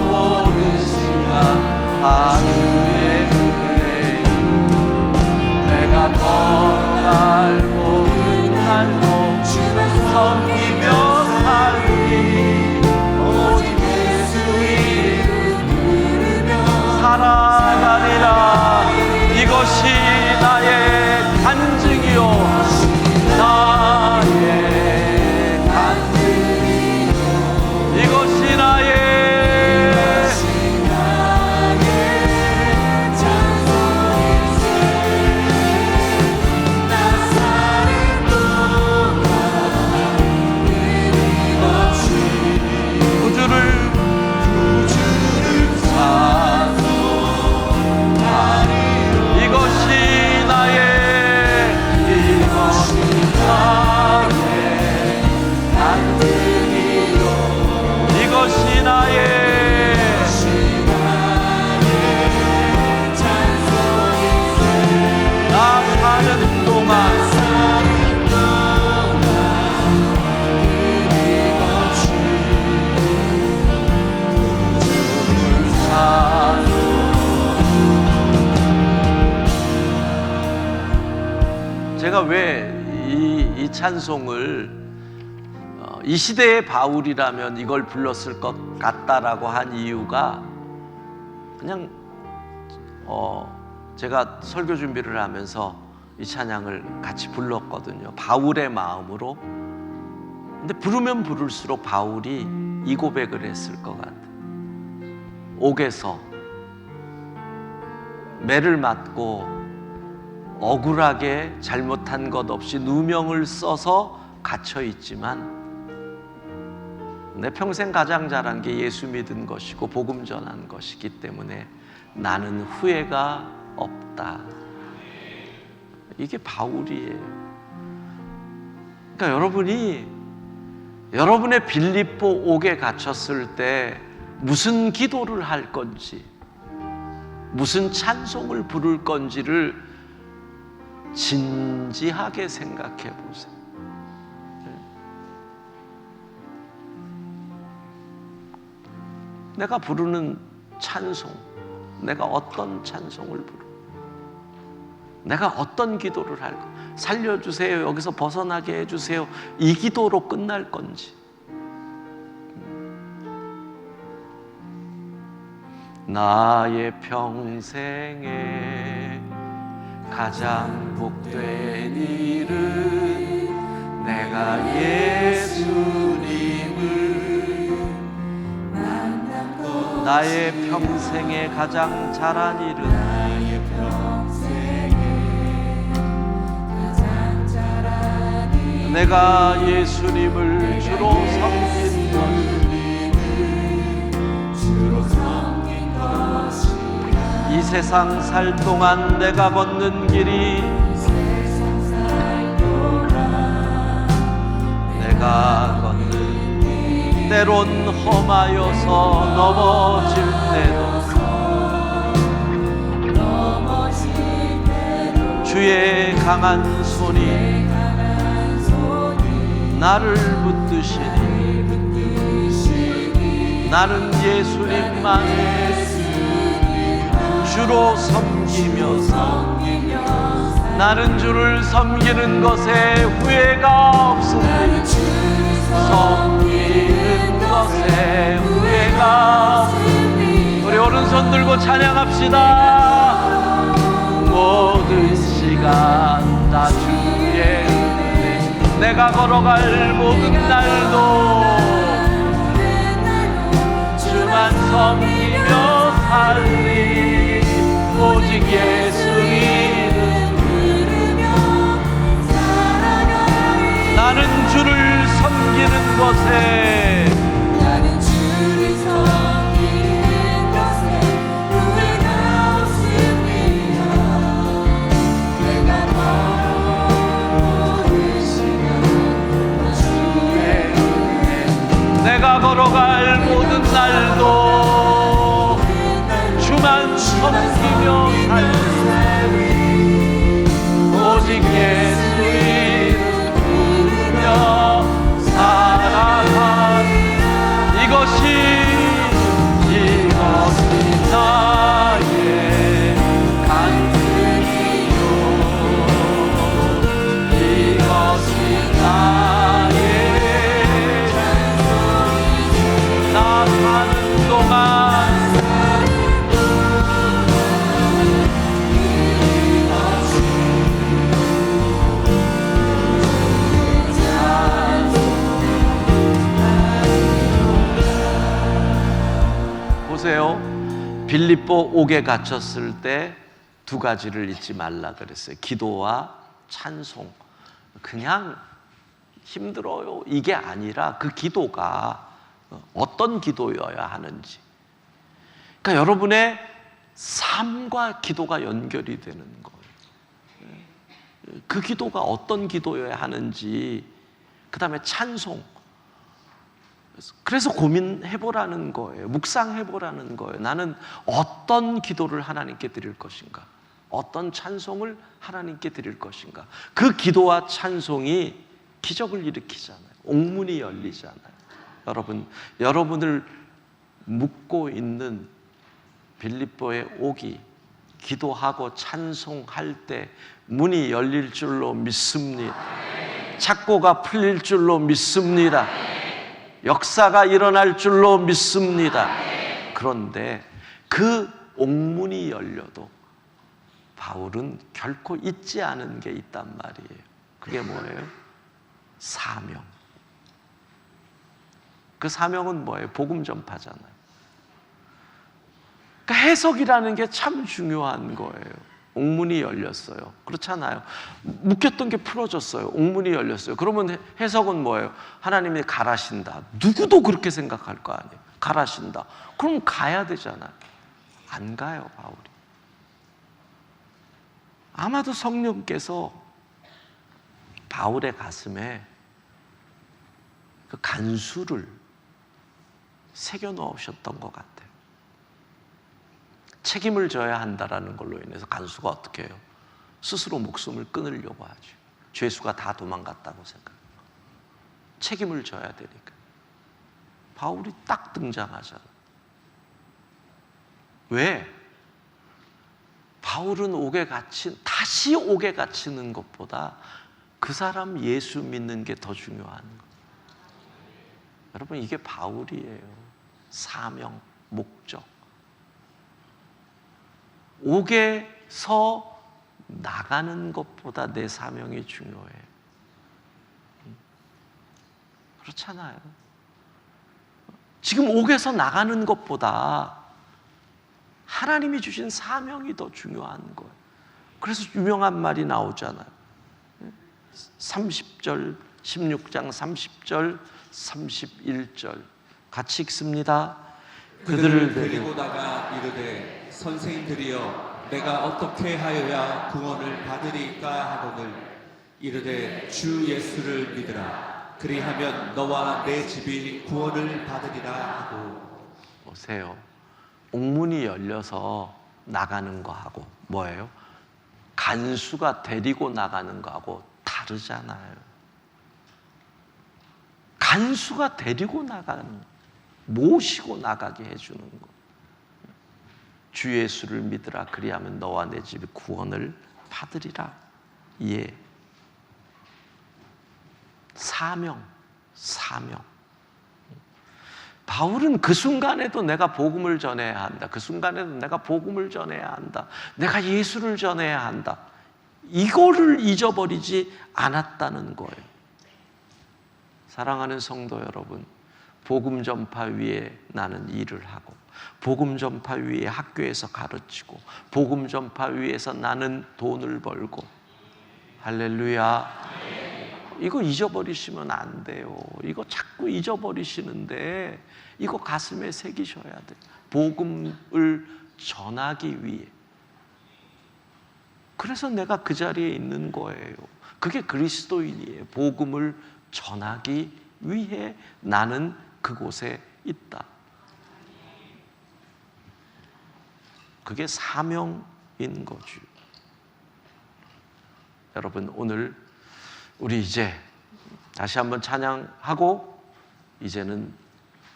모든 시간 다 주의 은혜니 내가 걸어갈 모든 날도 주를 섬기며 살리. 오직 예수 이름 부르며 살아가리라. 이곳 제가 왜 이 찬송을 이 시대의 바울이라면 이걸 불렀을 것 같다라고 한 이유가, 그냥 제가 설교 준비를 하면서 이 찬양을 같이 불렀거든요. 바울의 마음으로. 근데 부르면 부를수록 바울이 이 고백을 했을 것 같아요. 옥에서 매를 맞고 억울하게 잘못한 것 없이 누명을 써서 갇혀 있지만 내 평생 가장 잘한 게 예수 믿은 것이고 복음 전한 것이기 때문에 나는 후회가 없다. 이게 바울이에요. 그러니까 여러분이 여러분의 빌립보 옥에 갇혔을 때 무슨 기도를 할 건지, 무슨 찬송을 부를 건지를 진지하게 생각해 보세요. 내가 부르는 찬송, 내가 어떤 찬송을 부르, 내가 어떤 기도를 할까? 살려주세요, 여기서 벗어나게 해주세요, 이 기도로 끝날 건지, 나의 평생에 가장 복된 일은 내가 예수님을 만난 것. 나의 평생에 가장 잘한 일은, 나의 평생에 가장 잘한 일은 내가 예수님을 주로 섬긴 것. 이 세상 살 동안 내가 걷는 길이, 내가 걷는 길, 때론 험하여서 넘어질 때도 주의 강한 손이 나를 붙드시니 나는 예수님만 주로 섬기며 나는 주를 섬기는 것에 후회가 없으니, 섬기는 것에 후회가 없으니. 우리 오른손 들고 찬양합시다. 모든 시간 다 주의 은혜, 내가 걸어갈 모든 날도 주만 섬기며 살리. 오직 예수님을 부르며 살아가리. 나는 주를 섬기는 것에, 나는 주를 섬기는 것에 후회가 없습니다. 내가 걸어오는 시간 주의 은혜, 내가 걸어갈 모든 날도 주만 섬기며 살리. 오직 예수님을 부르며 살아가리. 이것이 나의 간증이요, 이것이 나의 찬송이요. 나 사는 동안 보세요. 빌립보 옥에 갇혔을 때 두 가지를 잊지 말라 그랬어요. 기도와 찬송. 그냥 힘들어요, 이게 아니라 그 기도가 어떤 기도여야 하는지. 그러니까 여러분의 삶과 기도가 연결이 되는 거예요. 그 기도가 어떤 기도여야 하는지, 그 다음에 찬송. 그래서 고민해보라는 거예요. 묵상해보라는 거예요. 나는 어떤 기도를 하나님께 드릴 것인가, 어떤 찬송을 하나님께 드릴 것인가. 그 기도와 찬송이 기적을 일으키잖아요. 옥문이 열리잖아요. 여러분을 묶고 있는 빌립보의 옥이 기도하고 찬송할 때 문이 열릴 줄로 믿습니다. 착고가 풀릴 줄로 믿습니다. 역사가 일어날 줄로 믿습니다. 그런데 그 옥문이 열려도 바울은 결코 잊지 않은 게 있단 말이에요. 그게 뭐예요? 사명. 그 사명은 뭐예요? 복음 전파잖아요. 그러니까 해석이라는 게 참 중요한 거예요. 옥문이 열렸어요. 그렇잖아요. 묶였던 게 풀어졌어요. 옥문이 열렸어요. 그러면 해석은 뭐예요? 하나님이 가라신다. 누구도 그렇게 생각할 거 아니에요. 가라신다. 그럼 가야 되잖아요. 안 가요, 바울이. 아마도 성령께서 바울의 가슴에 그 간수를 새겨 넣으셨던 것 같아요. 책임을 져야 한다라는 걸로 인해서 간수가 어떻게 해요? 스스로 목숨을 끊으려고 하죠. 죄수가 다 도망갔다고 생각해요. 책임을 져야 되니까. 바울이 딱 등장하잖아요. 왜? 바울은 다시 옥에 갇히는 것보다 그 사람 예수 믿는 게 더 중요한 거예요. 여러분, 이게 바울이에요. 사명, 목적. 옥에서 나가는 것보다 내 사명이 중요해요. 그렇잖아요. 지금 옥에서 나가는 것보다 하나님이 주신 사명이 더 중요한 거예요. 그래서 유명한 말이 나오잖아요. 30절, 16장 30절, 31절 같이 읽습니다. 그들을 데리고 나가 이르되 선생님들이여 내가 어떻게 하여야 구원을 받으리까 하거늘 이르되 주 예수를 믿으라 그리하면 너와 내 집이 구원을 받으리라 하고. 보세요. 옥문이 열려서 나가는 거하고 뭐예요? 간수가 데리고 나가는 거하고 다르잖아요. 간수가 데리고 나가는 거, 모시고 나가게 해주는 거. 주 예수를 믿으라 그리하면 너와 내 집이 구원을 받으리라. 예. 사명. 바울은 그 순간에도 내가 복음을 전해야 한다. 그 순간에도 내가 복음을 전해야 한다. 내가 예수를 전해야 한다. 이거를 잊어버리지 않았다는 거예요. 사랑하는 성도 여러분, 복음 전파 위에 나는 일을 하고, 복음 전파 위에 학교에서 가르치고, 복음 전파 위에서 나는 돈을 벌고, 할렐루야. 이거 잊어버리시면 안 돼요. 이거 자꾸 잊어버리시는데 이거 가슴에 새기셔야 돼요. 복음을 전하기 위해. 그래서 내가 그 자리에 있는 거예요. 그게 그리스도인이에요. 복음을 전하기 위해 나는 그곳에 있다. 그게 사명인 거죠. 여러분, 오늘 우리 이제 다시 한번 찬양하고 이제는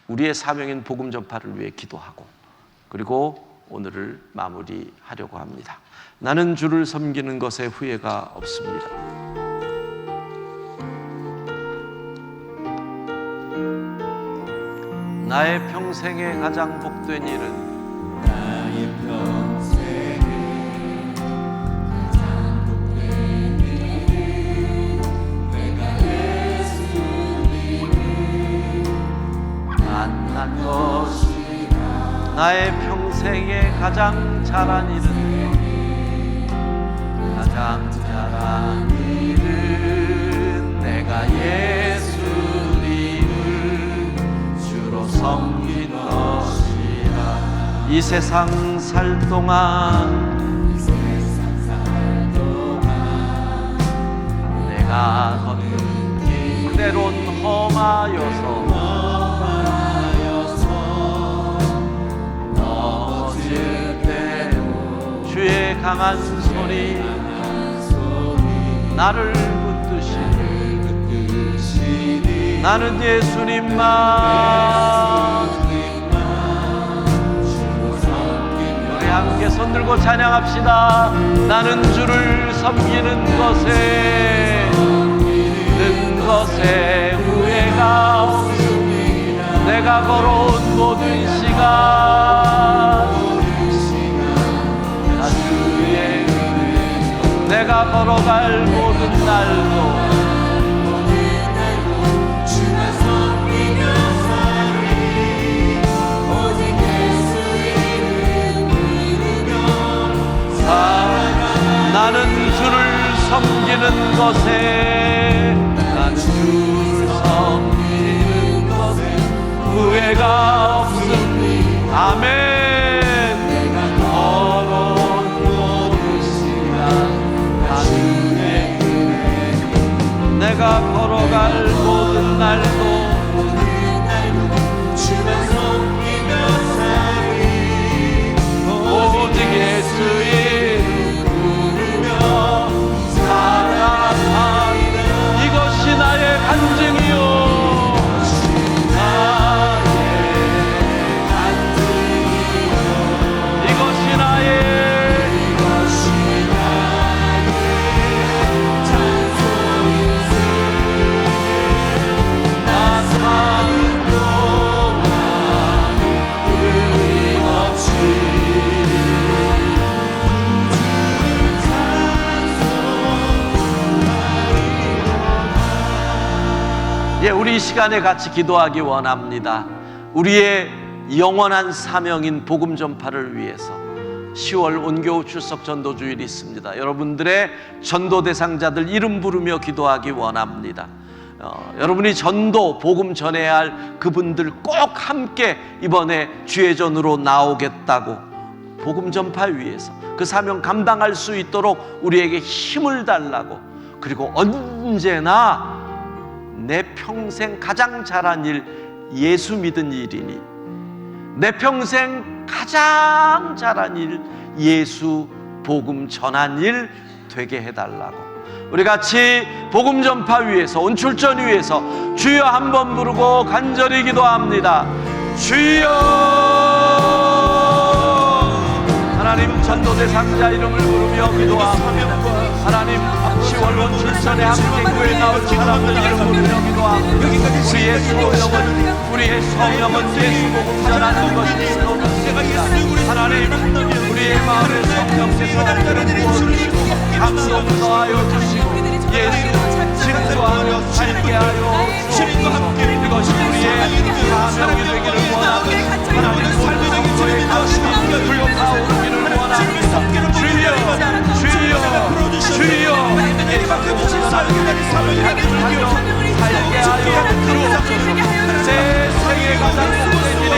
우리의 사명인 복음 전파를 위해 기도하고 그리고 오늘을 마무리하려고 합니다. 나는 주를 섬기는 것에 후회가 없습니다. 나의 평생에 가장 복된 일은 나의 평생에 가장 복된 일은 내가 예수님을 만난 것이라. 나의 평생에 가장 잘한 일은 가장 잘한 일은 내가 예수님을 주로 섬긴 것이라. 이 세상 살 동안 내가 걷는 길 때론 험하여서 넘어질 때로 주의 강한 손이 나를 붙드시니 나는 예수님만 함께 손들고 찬양합시다. 나는 주를 섬기는 것에 후회가 없습니다. 내가 걸어온 모든 시간 나 주의 은혜, 내가 걸어갈 모든 날도 주만 섬기며 살리 오직 예수 이름 부르며 살아가. 나는 주를 섬기는 것에 후회가 없습니다. 아멘. 내가 걸어온 모든 시간 다 주의 은혜, 내가 걸어갈 모든 날도 주만 섬기며 살리 오직 예수 이름 부르며 살아가리. 이것이 나의 간증이요, 우리 이 시간에 같이 기도하기 원합니다. 우리의 영원한 사명인 복음 전파를 위해서 10월 온교우 출석 전도주일이 있습니다. 여러분들의 전도 대상자들 이름 부르며 기도하기 원합니다. 여러분이 전도 복음 전해야 할 그분들 꼭 함께 이번에 주의전으로 나오겠다고 복음 전파 위해서 그 사명 감당할 수 있도록 우리에게 힘을 달라고, 그리고 언제나 내 평생 가장 잘한 일 예수 믿은 일이니 내 평생 가장 잘한 일 예수 복음 전한 일 되게 해달라고 우리 같이 복음 전파 위해서 온출전 위해서 주여 한번 부르고 간절히 기도합니다. 주여. 하나님 전도 대상자 이름을 부르며 기도합니다. 하나님 10월 온출전에 함께 교회 나올 사람들 이름 부르며 기도합니다. 우리의 소명은 예수 복음 전하는 것이 소명입니다. 하나님 우리의 마음에 성령께서 부어주시고 감동 더하여 주시고 예수 증거하며 살게 하여 주옵소서. 이것이 우리의 사명이 되기를 원합니다. 하나님 성도의 가슴이 불타오르기를 원합니다. 주여 예수 복음 전하는 살게 하여 주옵소서. 내 생에 가장 오랜 일이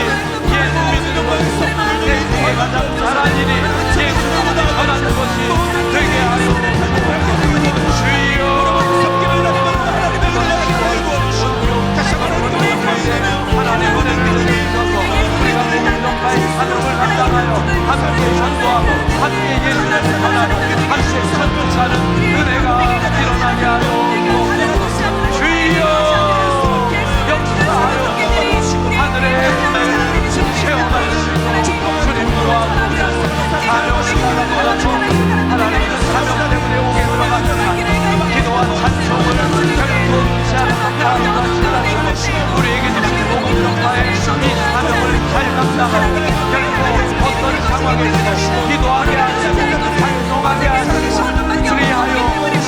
예수 믿는 것이고 내 생에 가장 잘한 일이 예수 전하는 것이 되게 하여 주옵소서. 주여. 하나님 은혜를 주셔서 우리가 복음 전파의 사명을 감당하여 함께 전도하고 함께 예수를 전하고 함께 선포하는 은혜가 일어나게 하여 주옵소서. 주여 역사하여 하늘의 은혜를 체험하시고 주님으로 하옵소서. 사명을 감당하고 하나님의 사명 때문에 오게 들어갑니다. 기도와 찬송을 결코 놓지 않는 우리에게 주신 복음 전파의 이 사명을 잘 감당하고 결코 어떤 상황에서 기도하게 하시고 찬송하게 하시고 그리하여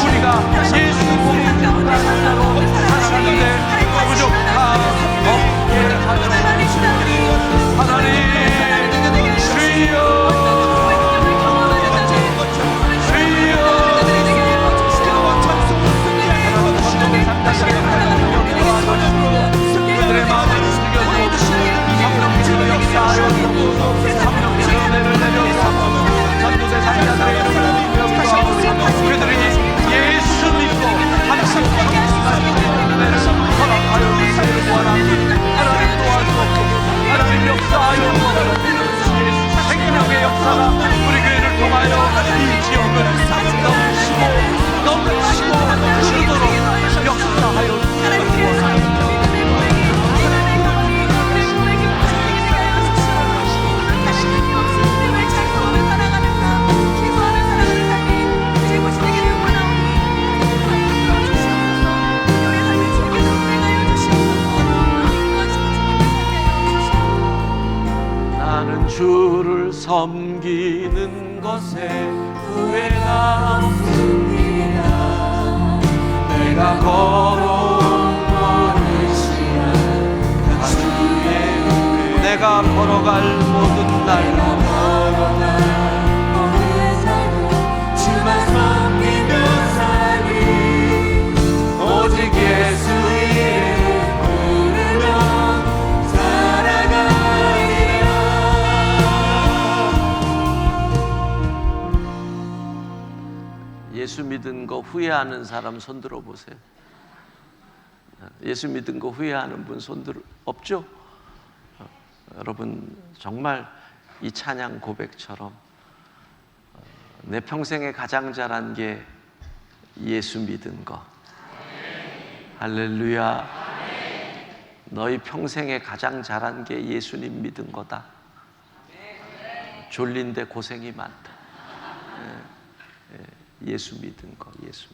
우리가 예수 복음 것에 후회가 없습니다. 내가 걸어온 모든 시간 다 주의 은혜, 내가 걸어갈 모든 날 주만 섬기며 살리 오직 예수 이름 부르며 살아가리라. 예수 믿은 거 후회하는 사람 손 들어 보세요. 예수 믿은 거 후회하는 분 손 들어 없죠? 여러분 정말 이 찬양 고백처럼 내 평생에 가장 잘한 게 예수 믿은 거. 할렐루야. 너희 평생에 가장 잘한 게 예수님 믿은 거다. 졸린데 고생이 많다. 예수 믿은 거. 예수.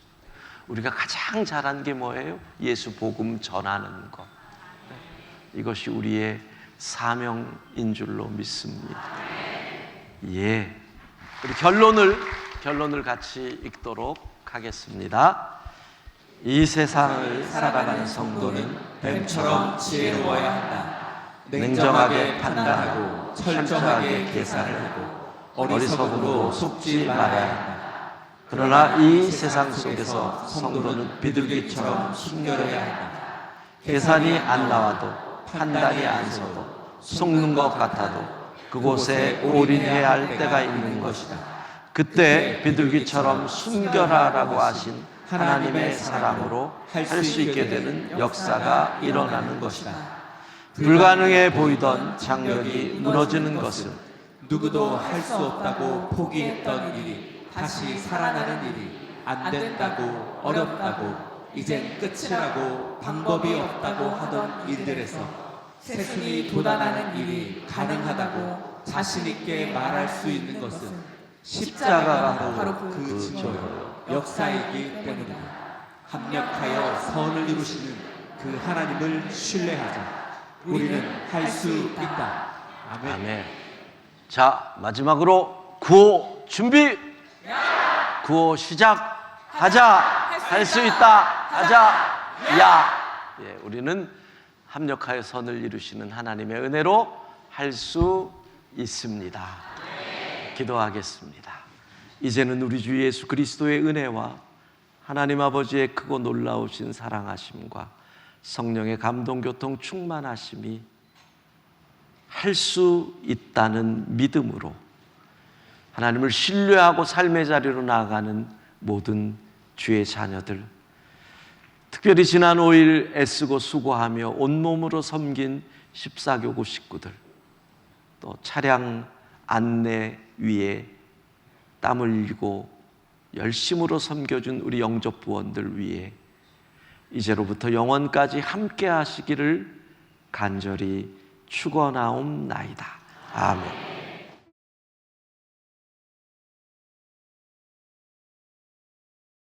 우리가 가장 잘한 게 뭐예요? 예수 복음 전하는 거. 이것이 우리의 사명인 줄로 믿습니다. 예. 우리 결론을 같이 읽도록 하겠습니다. 이 세상을 살아가는 성도는 뱀처럼 지혜로워야 한다. 냉정하게 판단하고 철저하게 계산을 하고 어리석음으로 속지 말아야 한다. 그러나 이 세상 속에서 성도는 비둘기처럼 순결해야 한다. 계산이 안 나와도 판단이 안 서도 속는 것 같아도 그곳에 올인해야 할 때가 있는 것이다. 그때 비둘기처럼 순결하라고 하신 하나님의 사랑으로 할 수 있게 되는 역사가 일어나는 것이다. 불가능해 보이던 장벽이 무너지는 것은 누구도 할 수 없다고 포기했던 일이 다시 살아나는 일이 안 된다고 어렵다고 이젠 끝이라고 방법이 없다고 하던 일들에서 새순이 돋아나는 일이 가능하다고 자신 있게 말할 수 있는 것은 십자가가 바로 그 증거 역사이기 때문이다. 합력하여 선을 이루시는 그 하나님을 신뢰하자. 우리는 할 수 있다. 아멘. 아멘. 자, 마지막으로 구호 준비. 구호 시작하자. 할 수 있다. 하자. 야. 예, 우리는 합력하여 선을 이루시는 하나님의 은혜로 할 수 있습니다. 기도하겠습니다. 이제는 우리 주 예수 그리스도의 은혜와 하나님 아버지의 크고 놀라우신 사랑하심과 성령의 감동 교통 충만하심이 할 수 있다는 믿음으로 하나님을 신뢰하고 삶의 자리로 나아가는 모든 주의 자녀들, 특별히 지난 5일 애쓰고 수고하며 온몸으로 섬긴 14교구 식구들, 또 차량 안내 위에 땀 흘리고 열심으로 섬겨준 우리 영접부원들 위해 이제로부터 영원까지 함께 하시기를 간절히 축원하옵나이다. 아멘.